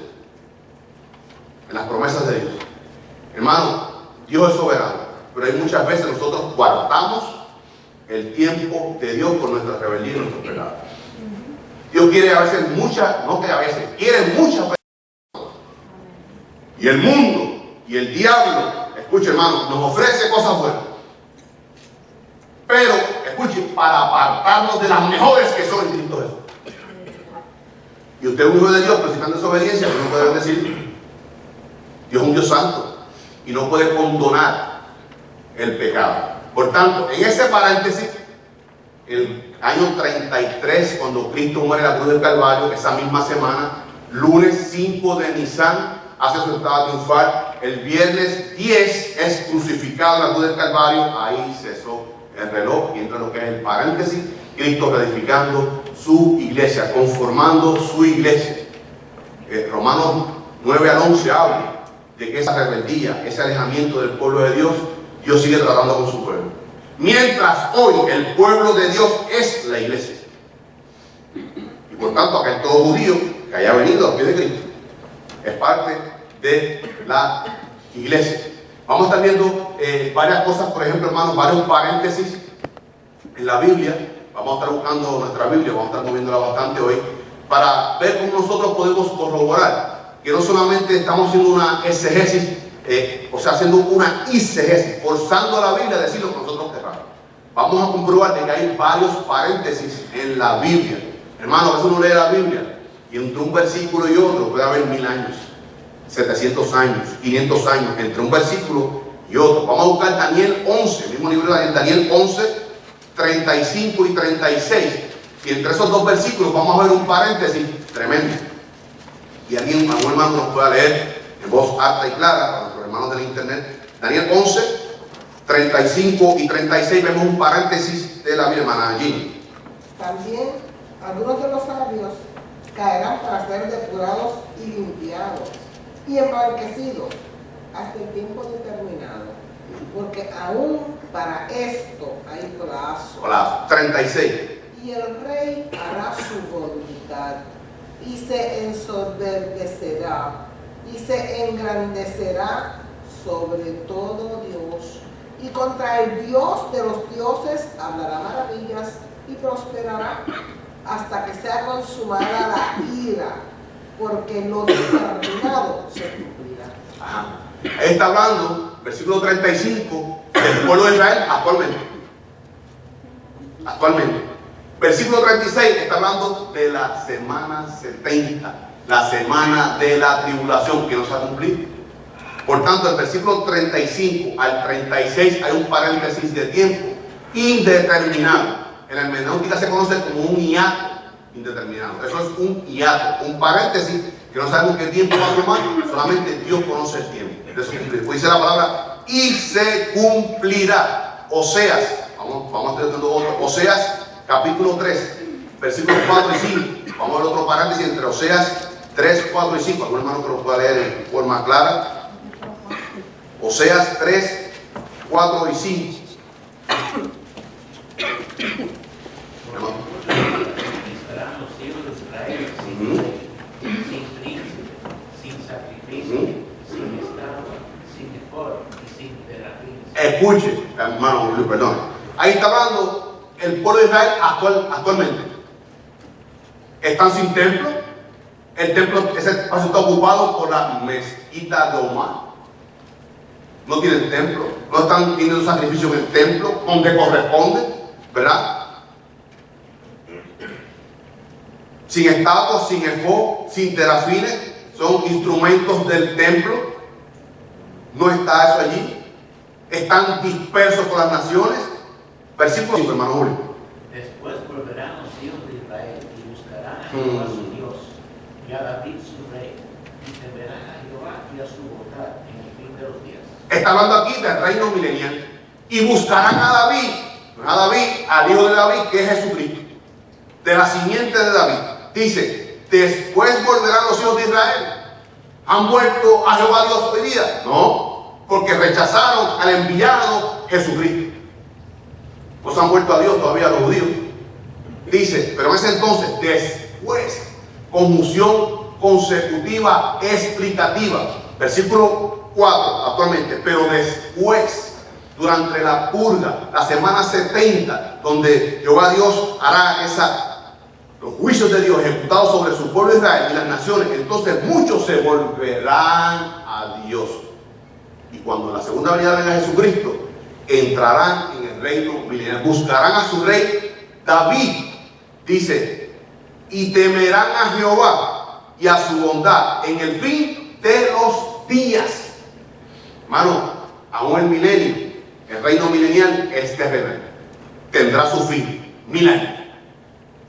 En las promesas de Dios. Hermano, Dios es soberano, pero hay muchas veces nosotros guardamos el tiempo de Dios por nuestra rebeldía y nuestros pecados. Dios quiere a veces quiere muchas veces. Y el mundo y el diablo, escuche hermano, nos ofrece cosas buenas. Pero, escuche, para apartarnos de las mejores que son en Cristo Jesús. Y usted es un hijo de Dios, pero si está en desobediencia, no puede decir, Dios es un Dios santo y no puede condonar el pecado. Por tanto, en ese paréntesis, el año 33, cuando Cristo muere en la cruz del Calvario, esa misma semana, lunes 5 de Nisan, hace su entrada triunfal. El viernes 10 es crucificado en la cruz del Calvario. Ahí cesó el reloj y entra lo que es el paréntesis. Cristo reedificando su iglesia, conformando su iglesia. Romanos 9 al 11 habla de que esa rebeldía, ese alejamiento del pueblo de Dios, Dios sigue tratando con su pueblo. Mientras hoy el pueblo de Dios es la iglesia. Y por tanto, aquel todo judío que haya venido a pie de Cristo es parte de la iglesia. Vamos a estar viendo varias cosas, por ejemplo, hermanos, varios paréntesis en la Biblia. Vamos a estar buscando nuestra Biblia, vamos a estar moviéndola bastante hoy, para ver cómo nosotros podemos corroborar que no solamente estamos haciendo una exegesis, haciendo una eisegesis, forzando a la Biblia a decir lo que nosotros querramos. Vamos a comprobar de que hay varios paréntesis en la Biblia. Hermano, a veces uno lee la Biblia y entre un versículo y otro puede haber 1000 años, 700 años, 500 años, entre un versículo y otro. Vamos a buscar Daniel 11, el mismo libro de Daniel 11, 35 y 36. Y entre esos dos versículos vamos a ver un paréntesis tremendo. Y algún hermano nos pueda leer en voz alta y clara, para nuestros hermanos del internet. Daniel 11, 35 y 36, vemos un paréntesis de la Biblia, hermana Gini. También algunos de los sabios caerán para ser depurados y limpiados y emblanquecidos hasta el tiempo determinado, porque aún para esto hay plazo. Hola, 36. Y el rey hará su voluntad y se ensoberbecerá y se engrandecerá sobre todo Dios y contra el Dios de los dioses hablará maravillas y prosperará hasta que sea consumada la ira, porque lo determinado se cumplirá. Ajá. Ahí está hablando, versículo 35, del pueblo de Israel actualmente. Actualmente. Versículo 36 está hablando de la semana 70, la semana de la tribulación que no se ha cumplido. Por tanto, el versículo 35 al 36 hay un paréntesis de tiempo indeterminado. En la hermenéutica se conoce como un hiato indeterminado. Eso es un hiato, un paréntesis que no sabemos qué tiempo va a tomar, solamente Dios conoce el tiempo. Eso dice la palabra, y se cumplirá. Oseas, vamos a estar estudiando otro. Oseas, capítulo 3, versículos 4 y 5. Vamos a ver otro paréntesis entre Oseas 3, 4 y 5. Algún hermano que lo pueda leer en forma clara. Oseas 3, 4 y 5. Estarán los hijos de Israel sin príncipe, sin sacrificio, sin estatua, sin efod y sin terafines. Escuche, hermano Julio, perdón. Ahí está hablando el pueblo de Israel actualmente. Están sin templo. El templo, ese espacio está ocupado por la mezquita de Omar. No tienen templo, no están teniendo sacrificio en el templo, donde corresponde, ¿verdad? Sin estatuas, sin efod, sin terafines, son instrumentos del templo. No está eso allí. Están dispersos por las naciones. Versículo 5, hermano Julio. Después volverán los hijos de Israel y buscarán a Jehová su Dios y a David su rey, y temerán a Jehová y a su voluntad en el fin de los días. Está hablando aquí del reino milenial. Y buscarán a David, no a David, al hijo de David, que es Jesucristo, de la simiente de David. Dice, después volverán los hijos de Israel. ¿Han vuelto a Jehová Dios hoy día? No, porque rechazaron al enviado Jesucristo. Pues han vuelto a Dios todavía los judíos. Dice, pero en ese entonces, después, conjunción consecutiva explicativa. Versículo 4 actualmente, pero después, durante la purga, la semana 70, donde Jehová Dios hará los juicios de Dios ejecutados sobre su pueblo Israel y las naciones, entonces muchos se volverán a Dios. Y cuando la segunda venida venga Jesucristo, entrarán en el reino milenial, buscarán a su rey David, dice, y temerán a Jehová y a su bondad en el fin de los días. Hermano, aún el milenio, el reino milenial es terrenal, tendrá su fin, 1000 años.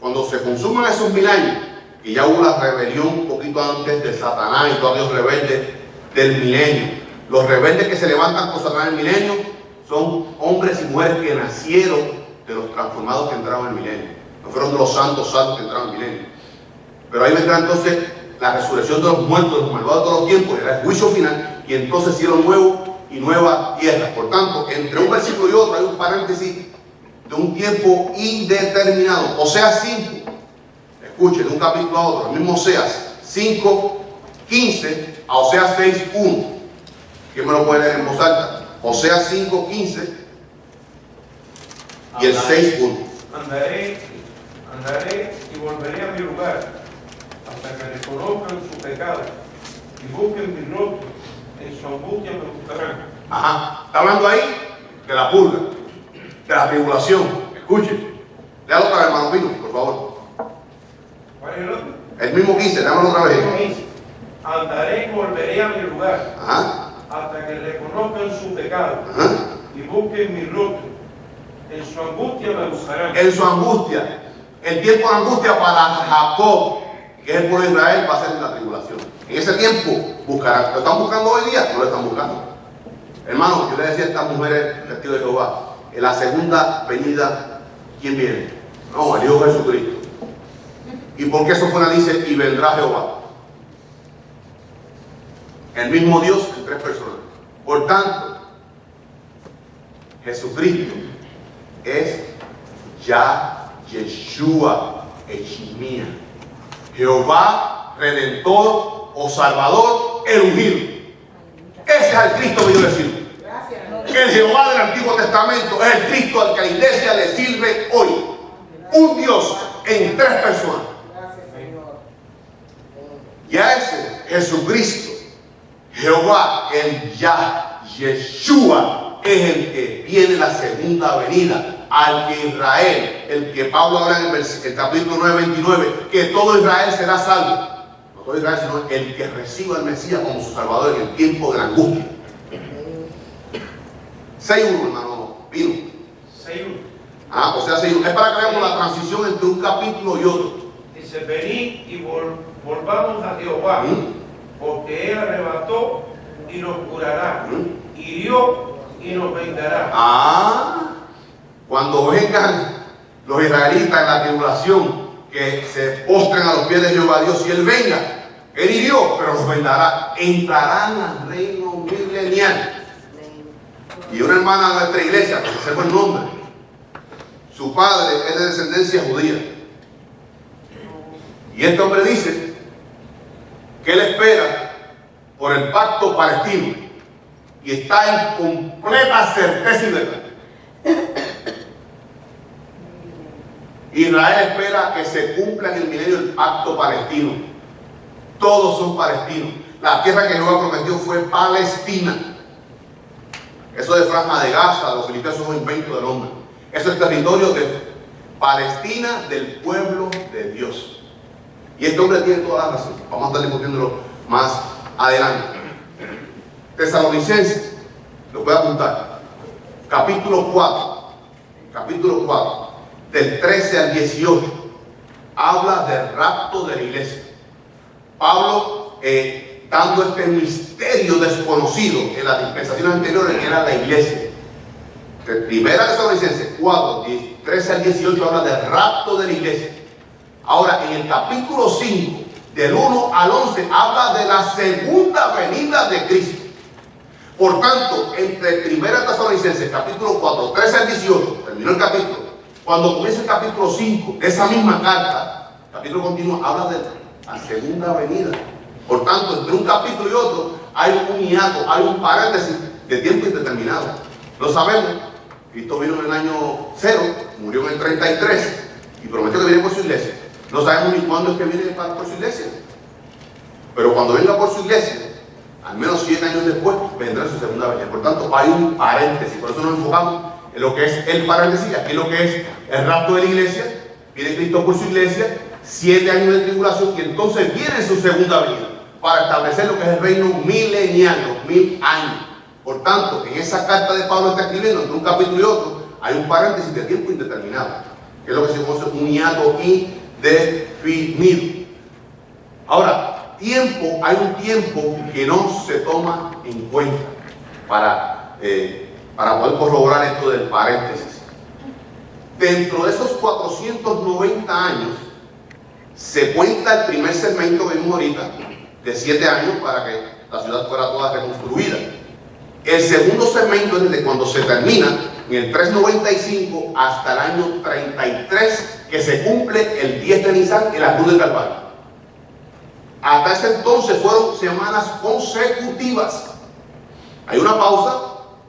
Cuando se consuman esos 1000 años, y ya hubo la rebelión un poquito antes de Satanás y todos los rebeldes del milenio, los rebeldes que se levantan con Satanás en el milenio son hombres y mujeres que nacieron de los transformados que entraron en el milenio, no fueron de los santos que entraron en el milenio. Pero ahí vendrá entonces la resurrección de los muertos, de los malvados de todos los tiempos, era el juicio final, y entonces cielo nuevo y nueva tierra. Por tanto, entre un versículo y otro hay un paréntesis de un tiempo indeterminado. Oseas 5, escuchen, de un capítulo a otro, el mismo Oseas 5, 15 a Oseas 6, 1. ¿Quién me lo puede leer en voz alta? Oseas 5, 15 y el 6, 1. Andaré y volveré a mi lugar hasta que reconozcan su pecado y busquen mi rostro. En su angustia me buscarán. Ajá, está hablando ahí de la purga, de la tribulación. Escuchen, léalo otra vez, hermano Pino, por favor. ¿Cuál es el otro? El mismo 15, léalo otra vez. Andaré y volveré a mi lugar Ajá, hasta que reconozcan su pecado ajá. y busquen mi rostro. En su angustia me buscarán. En su angustia, el tiempo de angustia para Jacob, que es el pueblo de Israel, va a ser la tribulación. En ese tiempo buscarán. ¿Lo están buscando hoy día? No lo están buscando. Hermano, yo le decía a estas mujeres testigos de Jehová, en la segunda venida, ¿quién viene? No, el Hijo de Jesucristo. ¿Y por qué Sofona dice, y vendrá Jehová? El mismo Dios en 3 personas. Por tanto, Jesucristo es Yeshua, Echimía, Jehová, Redentor o Salvador, el ungido. Ese es el Cristo que yo le sirvo. Gracias. que el Jehová del Antiguo Testamento es el Cristo al que la iglesia le sirve hoy. Un Dios en tres personas. Gracias, Señor. Ya ese Jesucristo, Jehová, el Yeshua, es el que viene la segunda venida. Al que Israel, el que Pablo habla en el capítulo 9, 29, que todo Israel será salvo. No todo Israel, sino el que reciba al Mesías como su Salvador en el tiempo de la angustia. 6.1, hermano, vino. 6:1. O sea, 6.1. Es para que veamos la transición entre un capítulo y otro. Dice, venid y volvamos a Jehová, porque Él arrebató y nos curará, hirió y nos vengará. Cuando vengan los israelitas en la tribulación, que se postren a los pies de Jehová Dios, y Él venga, Él hirió, pero los vendará. Entrarán al reino milenial. Y una hermana de nuestra iglesia, que se el nombre, su padre es de descendencia judía. Y este hombre dice que él espera por el pacto palestino y está en completa certeza y verdad. Israel espera que se cumpla en el milenio el pacto palestino. Todos son palestinos. La tierra que Jehová prometió fue Palestina. Eso de Franja de Gaza, los filisteos son un invento del hombre. Eso es el territorio de Palestina, del pueblo de Dios. Y este hombre tiene toda la razón. Vamos a estar discutiéndolo más adelante. Tesalonicenses, lo voy a apuntar. Capítulo 4. Capítulo 4. Del 13 al 18, habla del rapto de la iglesia. Pablo, dando este misterio desconocido en las dispensaciones anteriores, que era la iglesia. Primera Tesalonicenses 4, 13 al 18, habla del rapto de la iglesia. Ahora, en el capítulo 5, del 1 al 11, habla de la segunda venida de Cristo. Por tanto, entre Primera Tesalonicenses, capítulo 4, 13 al 18, terminó el capítulo. Cuando comienza el capítulo 5 de esa misma carta, capítulo continuo, habla de la segunda venida. Por tanto, entre un capítulo y otro hay un hiato, hay un paréntesis de tiempo indeterminado. Lo sabemos. Cristo vino en el año 0, murió en el 33 y prometió que viene por su iglesia. No sabemos ni cuándo es que viene por su iglesia. Pero cuando venga por su iglesia, al menos 7 años después, vendrá su segunda venida. Por tanto, hay un paréntesis. Por eso nos enfocamos en lo que es el paréntesis, aquí lo que es el rapto de la iglesia. Viene Cristo por su iglesia, 7 años de tribulación, y entonces viene su segunda venida para establecer lo que es el reino milenial, 2000 años. Por tanto, en esa carta de Pablo está escribiendo, entre un capítulo y otro, hay un paréntesis de tiempo indeterminado, que es lo que se conoce un hiato indefinido. Ahora, tiempo, hay un tiempo que no se toma en cuenta para poder corroborar esto del paréntesis. Dentro de esos 490 años, se cuenta el primer segmento que vimos ahorita, de 7 años para que la ciudad fuera toda reconstruida. El segundo segmento es desde cuando se termina, en el 395 hasta el año 33, que se cumple el 10 de Nisan en la cruz del Calvario. Hasta ese entonces fueron semanas consecutivas. Hay una pausa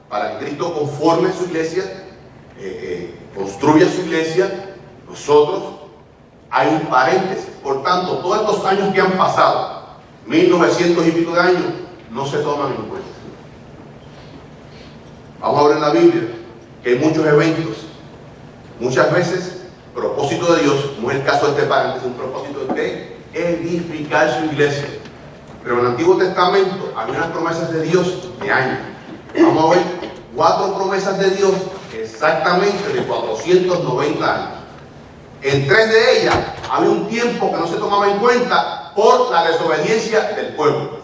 para que Cristo conforme su iglesia, construya su iglesia. Nosotros, hay un paréntesis. Por tanto, todos estos años que han pasado, 1900 y pico de años, no se toman en cuenta. Vamos a ver en la Biblia que hay muchos eventos, muchas veces propósito de Dios, como es el caso de este paréntesis, un propósito de edificar su iglesia. Pero en el Antiguo Testamento había unas promesas de Dios de años. Vamos a ver 4 promesas de Dios exactamente de 490 años. En 3 de ellas había un tiempo que no se tomaba en cuenta por la desobediencia del pueblo.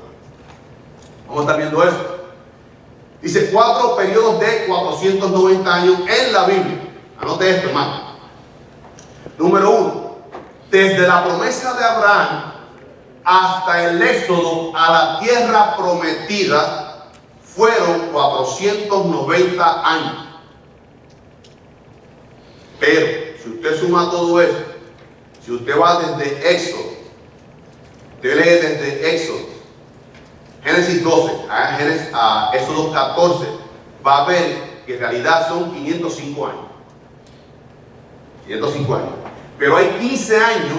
Vamos a estar viendo eso. Dice 4 periodos de 490 años en la Biblia. Anote esto, hermano. Número 1. Desde la promesa de Abraham hasta el éxodo a la tierra prometida fueron 490 años. Pero si usted suma todo eso, si usted va desde Éxodo, usted lee desde Éxodo, Génesis 12, a Éxodo 14, va a ver que en realidad son 505 años. 505 años. Pero hay 15 años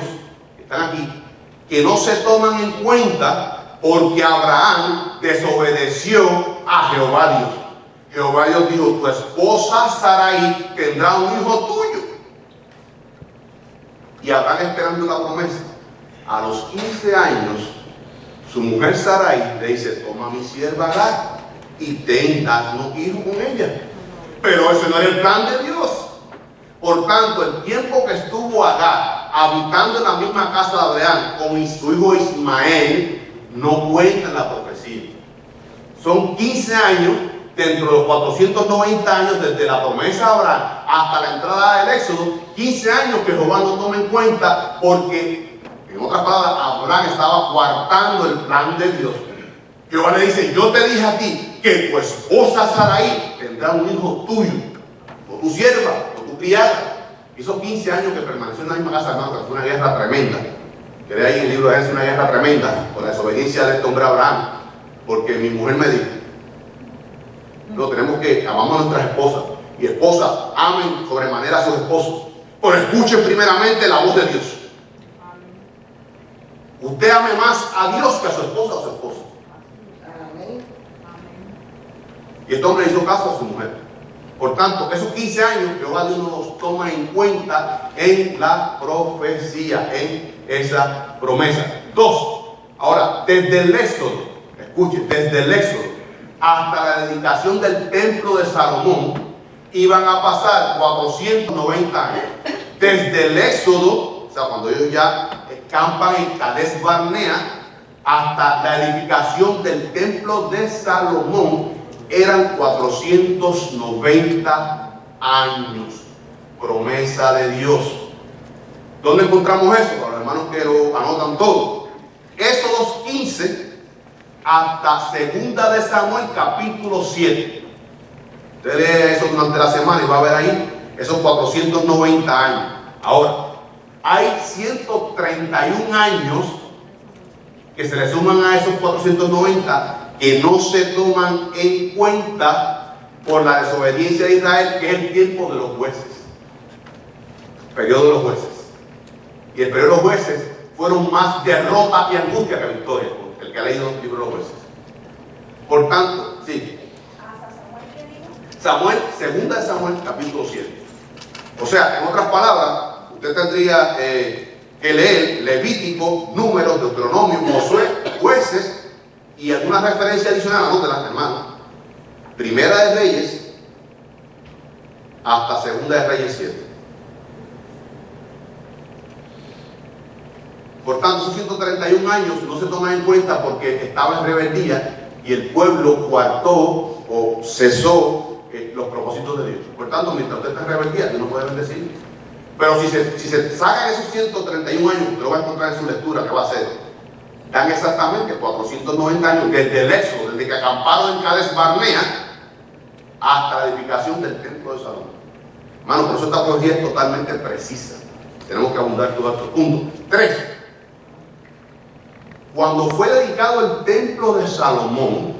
que están aquí que no se toman en cuenta porque Abraham desobedeció a Jehová Dios. Jehová Dios dijo: tu esposa Sarai tendrá un hijo tuyo. Y Abraham, esperando la promesa, a los 15 años, su mujer Sarai le dice: toma mi sierva Agar y haznos hijo con ella. Pero ese no era el plan de Dios. Por tanto, el tiempo que estuvo Agar habitando en la misma casa de Abraham con su hijo Ismael no cuenta en la profecía. Son 15 años dentro de los 490 años desde la promesa de Abraham hasta la entrada del Éxodo. 15 años que Jehová no toma en cuenta porque, en otras palabras, Abraham estaba coartando el plan de Dios. Jehová le dice: yo te dije a ti que tu esposa Sarai tendrá un hijo tuyo, o tu sierva, o tu criada. Esos 15 años que permaneció en la misma casa, hermano, que fue una guerra tremenda. Que de ahí en el libro de Génesis, una guerra tremenda por la desobediencia de este hombre Abraham. Porque mi mujer me dijo: no, tenemos que amamos a nuestras esposas, y esposas amen sobremanera a sus esposos, pero escuchen primeramente la voz de Dios. Usted ame más a Dios que a su esposa o a su esposo. Y este hombre hizo caso a su mujer. Por tanto, esos 15 años Jehová Dios no los toma en cuenta en la profecía, en esa promesa. 2. Ahora, desde el Éxodo, escuchen, desde el Éxodo hasta la dedicación del templo de Salomón iban a pasar 490 años. Desde el Éxodo, o sea, cuando ellos ya campan en Cades Barnea, hasta la edificación del templo de Salomón eran 490 años. Promesa de Dios. ¿Dónde encontramos eso? Para los hermanos que lo anotan todo. Éxodo 15 hasta 2 de Samuel capítulo 7. Usted lee eso durante la semana y va a ver ahí esos 490 años. Ahora, hay 131 años que se le suman a esos 490 que no se toman en cuenta por la desobediencia de Israel, que es el tiempo de los jueces. El periodo de los jueces. Y el periodo de los jueces fueron más derrota y angustia que victoria, el que ha leído el libro de los jueces. Por tanto, sí. Samuel, 2 de Samuel, capítulo 7. O sea, en otras palabras, usted tendría que leer Levítico, Números, Deuteronomio, Josué, Jueces y alguna referencia adicional, anótela, hermano. Primera de Reyes hasta Segunda de Reyes 7. Por tanto, esos 131 años no se toman en cuenta porque estaba en rebeldía y el pueblo coartó o cesó los propósitos de Dios. Por tanto, mientras usted está en rebeldía, Dios no puede bendecir. Pero si se sacan esos 131 años, usted lo va a encontrar en su lectura, ¿qué va a hacer? Dan exactamente 490 años desde el Éxodo, desde que acamparon en Cades Barnea hasta la edificación del templo de Salomón. Hermano, por eso esta profecía es totalmente precisa. Tenemos que abundar todos estos puntos. 3. Cuando fue dedicado el templo de Salomón,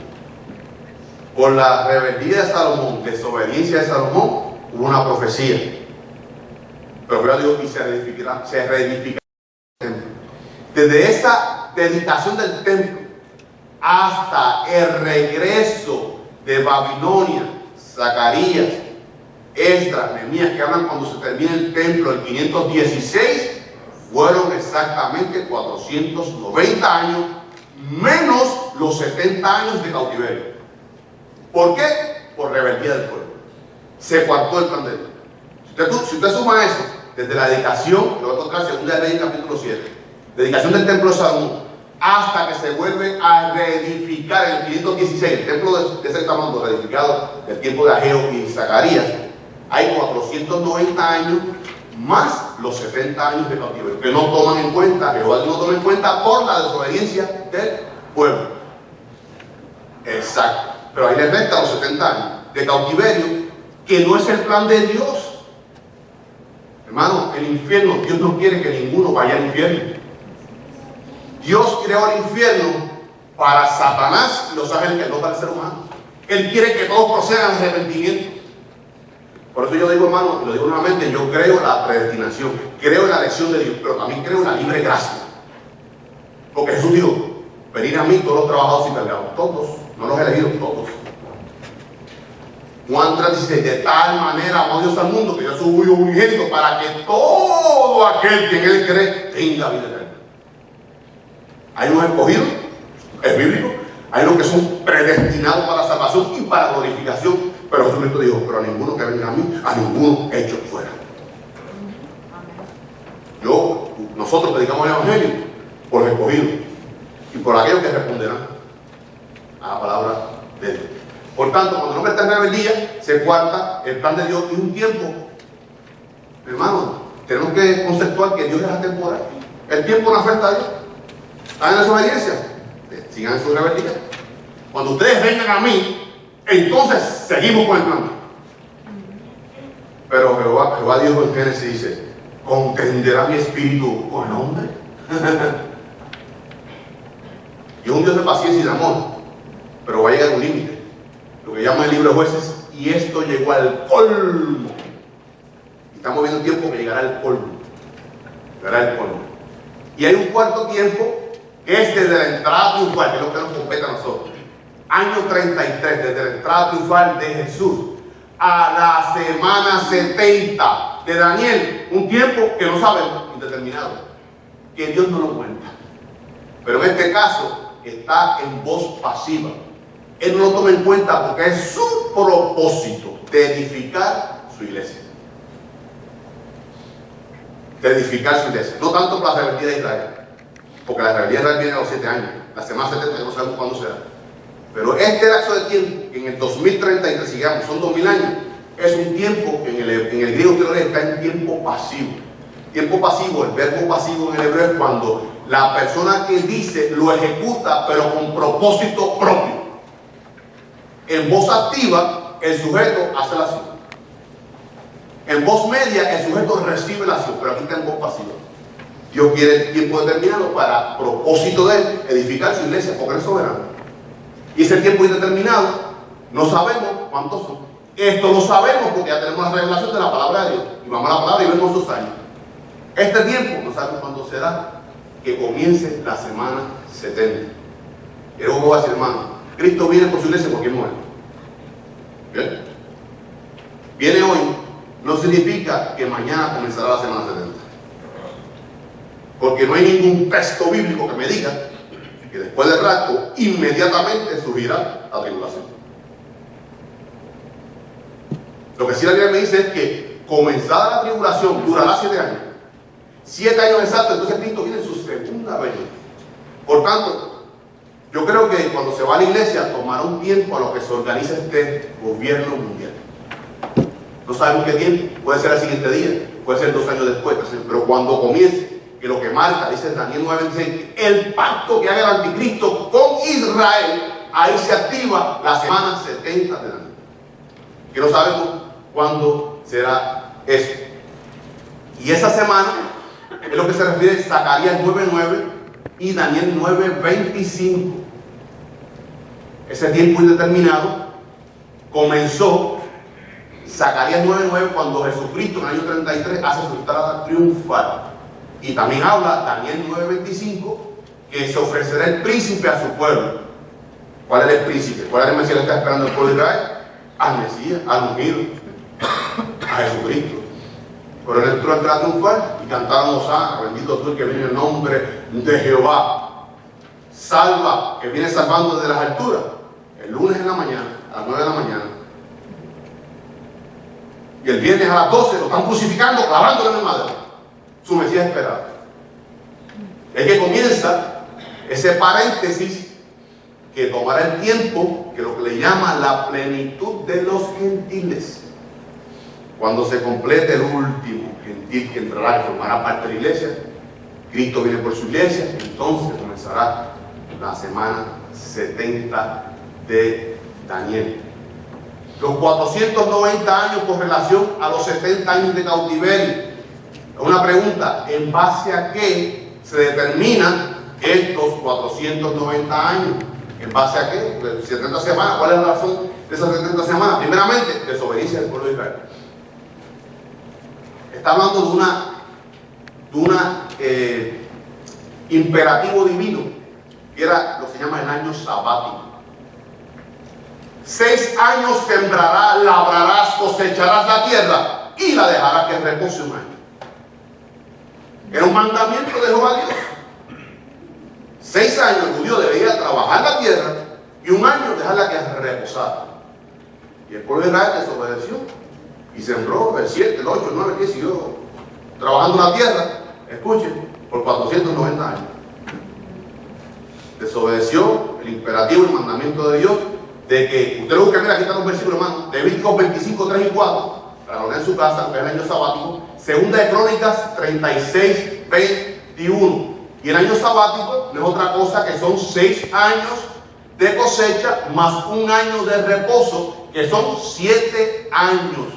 por la rebeldía de Salomón, desobediencia de Salomón, hubo una profecía. Pero Jehová dijo: y se reedificará el templo. Desde esa dedicación del templo hasta el regreso de Babilonia, Zacarías, Esdras, Nehemías, que hablan cuando se termina el templo, el 516, fueron exactamente 490 años, menos los 70 años de cautiverio. ¿Por qué? Por rebeldía del pueblo. Se coartó el plan de Dios. Si usted suma eso, desde la dedicación, lo va a encontrar en 2 de Reyes capítulo 7, dedicación del templo de Salomón, hasta que se vuelve a reedificar en el 516, el templo de ese tamaño reedificado del tiempo de Ageo y Zacarías, hay 490 años más los 70 años de cautiverio, que no toman en cuenta, que Jehová no toma en cuenta por la desobediencia del pueblo. Exacto. Pero ahí le resta los 70 años de cautiverio, que no es el plan de Dios. Hermano, el infierno, Dios no quiere que ninguno vaya al infierno. Dios creó el infierno para Satanás y los ángeles, que no para el ser humano. Él quiere que todos procedan al arrepentimiento. Por eso yo digo, hermano, y lo digo nuevamente, yo creo en la predestinación, creo en la elección de Dios, pero también creo en la libre gracia. Porque Jesús dijo, venid a mí todos los trabajados y cargados, todos, no los elegidos, todos. Juan 3:16, de tal manera amó Dios al mundo que dio a su Hijo unigénito para que todo aquel que en él cree tenga vida eterna. Hay unos escogidos, es bíblico, hay unos que son predestinados para salvación y para glorificación, pero Jesucristo dijo, pero a ninguno que venga a mí, a ninguno echo fuera. Nosotros predicamos el Evangelio por los escogidos y por aquellos que responderán a la palabra de Dios. Por tanto, cuando el hombre está en rebeldía, se cuarta el plan de Dios y un tiempo. Hermano, tenemos que conceptuar que Dios es atemporal. El tiempo no afecta a Dios. ¿Están en desobediencia? Sigan en su rebeldía. Cuando ustedes vengan a mí, entonces seguimos con el plan. Pero Jehová dijo en Génesis, dice, ¿contenderá mi espíritu con el hombre? Y es un Dios de paciencia y de amor, pero va a llegar a un límite. Lo que llama el libro de Jueces, y esto llegó al colmo. Estamos viendo un tiempo que llegará al colmo. Llegará al colmo. Y hay un cuarto tiempo que es desde la entrada triunfal, que es lo que nos compete a nosotros. Año 33, desde la entrada triunfal de Jesús a la semana 70 de Daniel. Un tiempo que no sabemos, indeterminado, que Dios no lo cuenta. Pero en este caso está en voz pasiva. Él no lo toma en cuenta porque es su propósito de edificar su iglesia. De edificar su iglesia. No tanto por la rebeldía de Israel, porque la rebeldía de Israel viene a los 7 años. La semana 70 no sabemos cuándo será. Pero este lapso de tiempo, que en el 2033 sigamos, son 2000 años, es un tiempo que en el griego que está en tiempo pasivo. Tiempo pasivo, el verbo pasivo en el hebreo es cuando la persona que dice lo ejecuta, pero con propósito propio. En voz activa, el sujeto hace la acción. En voz media, el sujeto recibe la acción, pero aquí está en voz pasiva. Dios quiere el tiempo determinado para propósito de él, edificar su iglesia, porque él es soberano. Y ese tiempo indeterminado, no sabemos cuántos son. Esto lo sabemos porque ya tenemos la revelación de la palabra de Dios. Y vamos a la palabra y vemos sus años. Este tiempo, no sabemos cuándo será, que comience la semana 70. Y luego voy a decir, hermano, Cristo viene por su iglesia en cualquier momento. ¿Bien? Viene hoy, no significa que mañana comenzará la semana 70. Porque no hay ningún texto bíblico que me diga que después del rapto inmediatamente surgirá la tribulación. Lo que sí la Biblia me dice es que comenzada la tribulación durará 7 años. 7 años exactos, entonces Cristo viene en su segunda venida. Por tanto, yo creo que cuando se va a la iglesia tomará un tiempo a lo que se organiza este gobierno mundial. No sabemos qué tiempo, puede ser el siguiente día, puede ser 2 años después, pero cuando comience, que lo que marca, dice Daniel 9:26, el pacto que haga el anticristo con Israel, ahí se activa la semana 70 de Daniel. Que no sabemos cuándo será eso. Y esa semana es lo que se refiere a Zacarías 9:9 y Daniel 9:25. Ese tiempo indeterminado comenzó Zacarías 9:9 cuando Jesucristo en el año 33 hace su entrada triunfal. Y también habla Daniel 9:25 que se ofrecerá el príncipe a su pueblo. ¿Cuál es el príncipe? ¿Cuál es el Mesías que está esperando el pueblo de Israel? Al Mesías, al ungido, a Jesucristo. Pero él entró a entrar triunfal y cantaron Hosana, bendito tú el que viene en el nombre de Jehová. Salva, que viene salvando desde las alturas. El lunes en la mañana, a las 9 de la mañana. Y el viernes a las 12 lo están crucificando, clavándolo en el madero. Su Mesías esperado. Es que comienza ese paréntesis que tomará el tiempo, que lo que le llama la plenitud de los gentiles. Cuando se complete el último gentil que entrará, que formará parte de la iglesia, Cristo viene por su iglesia, entonces comenzará la semana 70 de Daniel. Los 490 años con relación a los 70 años de cautiverio. Una pregunta, ¿en base a qué se determinan estos 490 años? ¿En base a qué? 70 semanas. ¿Cuál es la razón de esas 70 semanas? Primeramente, desobediencia del pueblo de Israel. Está hablando de una imperativo divino, que era lo que se llama el año sabático. 6 años sembrarás, labrarás, cosecharás la tierra y la dejarás que repose un año. Era un mandamiento de Jehová Dios. 6 años el judío debía trabajar la tierra y un año dejarla que reposara. Y el pueblo de Israel desobedeció y sembró el 7, el 8, el 9, que siguió trabajando la tierra, escuchen, por 490 años. Desobedeció el imperativo, el mandamiento de Dios, de que, usted lo busca, mira, aquí están los versículos, hermano, Levíticos 25, 3 y 4, para poner en su casa, ver el año sabático. Segunda de Crónicas 36, 21. Y el año sabático no es otra cosa que son 6 años de cosecha más un año de reposo, que son 7 años.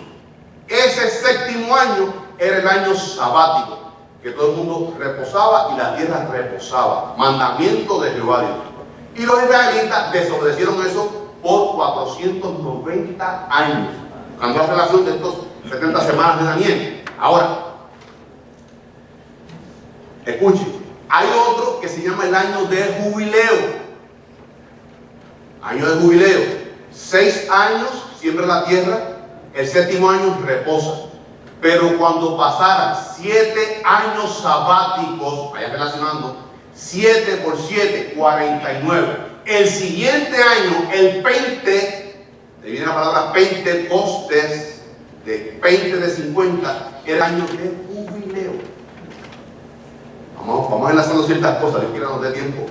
Ese séptimo año era el año sabático, que todo el mundo reposaba y la tierra reposaba. Mandamiento de Jehová Dios. Y los israelitas desobedecieron eso por 490 años. Buscando la relación de estos 70 semanas de Daniel. Ahora, escuchen, hay otro que se llama el año de jubileo. Año de jubileo. 6 años siembra la tierra, el séptimo año reposa. Pero cuando pasaran 7 años sabáticos, vaya relacionando, 7 por 7, 49. El siguiente año, el Pente, de viene la palabra Pentecostes, de 20 de 50, era el año de jubileo. Vamos enlazando ciertas cosas, Dios quiera nos dé tiempo.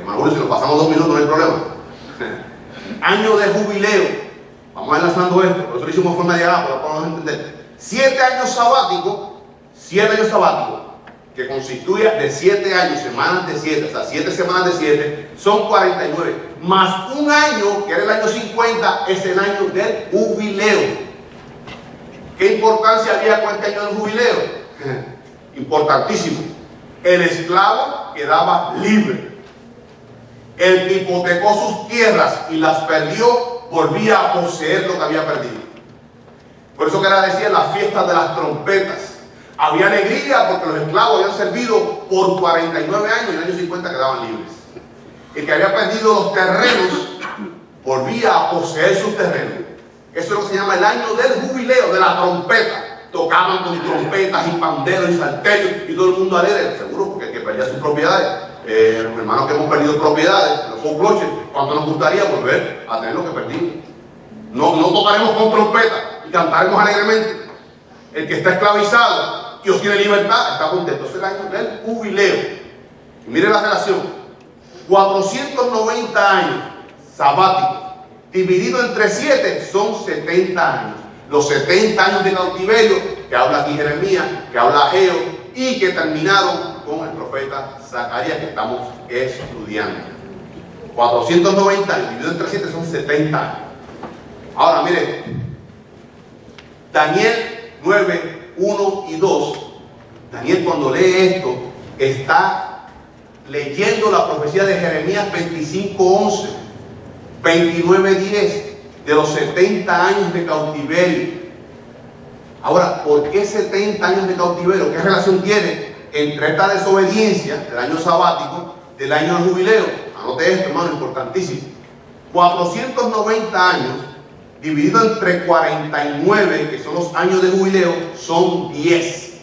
Manuel, si nos pasamos 2 minutos no hay problema. Año de jubileo. Vamos enlazando esto, por eso lo hicimos en forma de para podamos entender. 7 años sabáticos, 7 años sabáticos, que constituye de 7 años, semanas de 7, o sea, 7 semanas de 7, son 49. Más un año, que era el año 50, es el año del jubileo. ¿Qué importancia había con este año del jubileo? Importantísimo. El esclavo quedaba libre. El que hipotecó sus tierras y las perdió, volvía a poseer lo que había perdido. Por eso que era decir las fiestas de las trompetas. Había alegría porque los esclavos habían servido por 49 años y en el año 50 quedaban libres. El que había perdido los terrenos volvía a poseer sus terrenos. Eso es lo que se llama el año del jubileo, de la trompeta. Tocaban con trompetas y panderos y salterios y todo el mundo alegre, seguro, porque el que perdía sus propiedades. Los hermanos que hemos perdido propiedades, los folclores, ¿cuánto nos gustaría volver a tener lo que perdimos? No tocaremos con trompeta y cantaremos alegremente. El que está esclavizado y obtiene libertad está contento. Es el año del jubileo. Y mire la relación: 490 años sabáticos dividido entre 7 son 70 años. Los 70 años de cautiverio que habla aquí Jeremías, que habla Ageo y que terminaron con el profeta Zacarías, que estamos estudiando. 490 años dividido entre 7 son 70 años. Ahora mire, Daniel 9, 1 y 2. Daniel, cuando lee esto, está leyendo la profecía de Jeremías 25, 11, 29, 10, de los 70 años de cautiverio. Ahora, ¿por qué 70 años de cautiverio? ¿Qué relación tiene entre esta desobediencia del año sabático, del año de jubileo? Anote esto, hermano, importantísimo. 490 años dividido entre 49, que son los años de jubileo, son 10.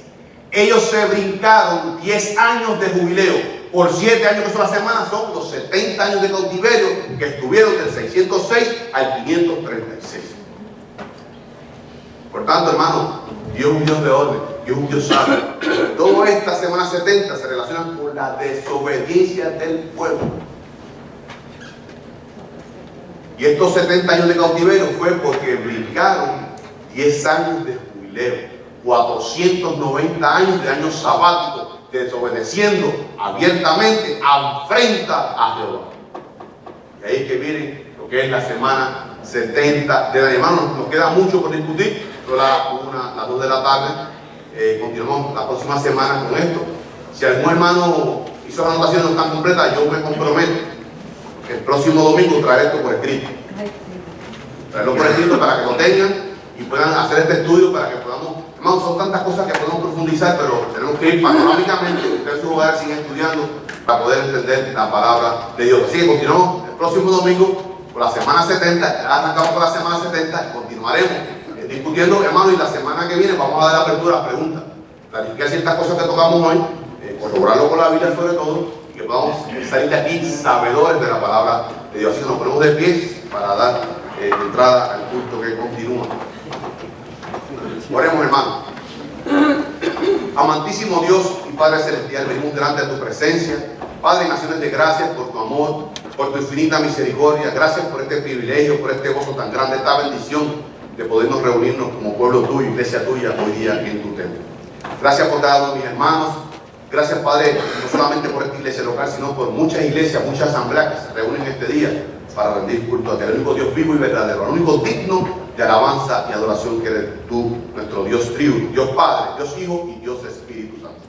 Ellos se brincaron 10 años de jubileo. Por 7 años que son las semanas, son los 70 años de cautiverio que estuvieron del 606 al 536. Por tanto, hermano, Dios es un Dios de orden, Dios es un Dios sabio. Toda esta semana 70 se relacionan con la desobediencia del pueblo. Y estos 70 años de cautiverio fue porque brincaron 10 años de jubileo, 490 años de años sabáticos, desobedeciendo abiertamente, afrenta a Jehová. Y ahí es que miren lo que es la semana 70 de Daniel. Hermanos, nos queda mucho por discutir, son las 2 de la tarde. Continuamos la próxima semana con esto. Si algún hermano hizo las anotaciones no están completas, yo me comprometo que próximo domingo traer esto por escrito. Traerlo por escrito para que lo tengan y puedan hacer este estudio para que podamos, hermanos, son tantas cosas que podemos profundizar, pero tenemos que ir panorámicamente, ustedes en su hogar siguen estudiando para poder entender la palabra de Dios. Así que continuamos el próximo domingo por la semana 70, ya arrancamos por la semana 70 y continuaremos discutiendo, hermanos, y la semana que viene vamos a dar apertura a preguntas, clarificar ciertas cosas que tocamos hoy, corroborarlo con la Biblia sobre todo, y que podamos salir de aquí sabedores de la palabra de Dios. Así que nos ponemos de pie para dar entrada al culto que continúa. Oremos, hermanos. Amantísimo Dios y Padre Celestial, venimos delante de tu presencia. Padre, en acciones de gracias por tu amor, por tu infinita misericordia. Gracias por este privilegio, por este gozo tan grande, esta bendición de podernos reunirnos como pueblo tuyo, iglesia tuya, hoy día en tu templo. Gracias por cada uno de mis hermanos. Gracias, Padre, no solamente por esta iglesia local, sino por muchas iglesias, muchas asambleas que se reúnen este día para rendir culto a ti, el único Dios vivo y verdadero, el único digno de alabanza y adoración que eres tú, nuestro Dios triuno, Dios Padre, Dios Hijo y Dios Espíritu Santo.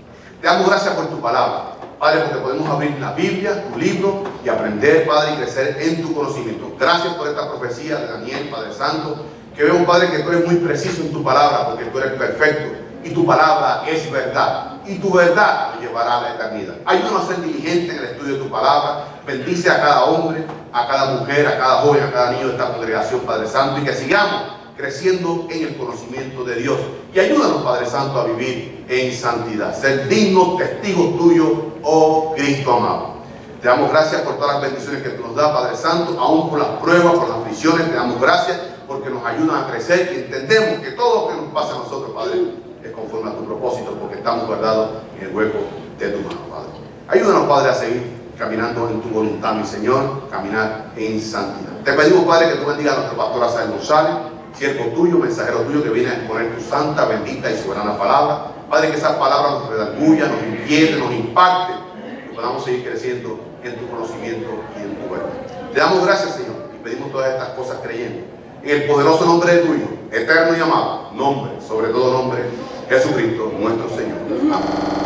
Te damos gracias por tu palabra, Padre, porque podemos abrir la Biblia, tu libro, y aprender, Padre, y crecer en tu conocimiento. Gracias por esta profecía de Daniel, Padre Santo, que vemos, Padre, que tú eres muy preciso en tu palabra, porque tú eres perfecto, y tu palabra es verdad, y tu verdad nos llevará a la eternidad. Ayúdanos a ser diligentes en el estudio de tu palabra. Bendice a cada hombre, a cada mujer, a cada joven, a cada niño de esta congregación, Padre Santo, y que sigamos creciendo en el conocimiento de Dios. Y ayúdanos, Padre Santo, a vivir en santidad, ser dignos testigos tuyos, oh Cristo amado. Te damos gracias por todas las bendiciones que tú nos das, Padre Santo, aún por las pruebas, por las aflicciones. Te damos gracias porque nos ayudan a crecer y entendemos que todo lo que nos pasa a nosotros, Padre, es conforme a tu propósito, porque estamos guardados en el hueco de tu mano, Padre. Ayúdanos, Padre, a seguir caminando en tu voluntad, mi Señor, caminar en santidad. Te pedimos, Padre, que tú bendigas a nuestro pastor Asael González, siervo tuyo, mensajero tuyo, que viene a exponer tu santa, bendita y soberana palabra. Padre, que esas palabras nos redarguyan, nos inquieten, nos impacten, que podamos seguir creciendo en tu conocimiento y en tu verdad. Te damos gracias, Señor, y pedimos todas estas cosas creyendo en el poderoso nombre de tu Hijo, eterno y amado, nombre, sobre todo nombre, Jesucristo, nuestro Señor. Amén.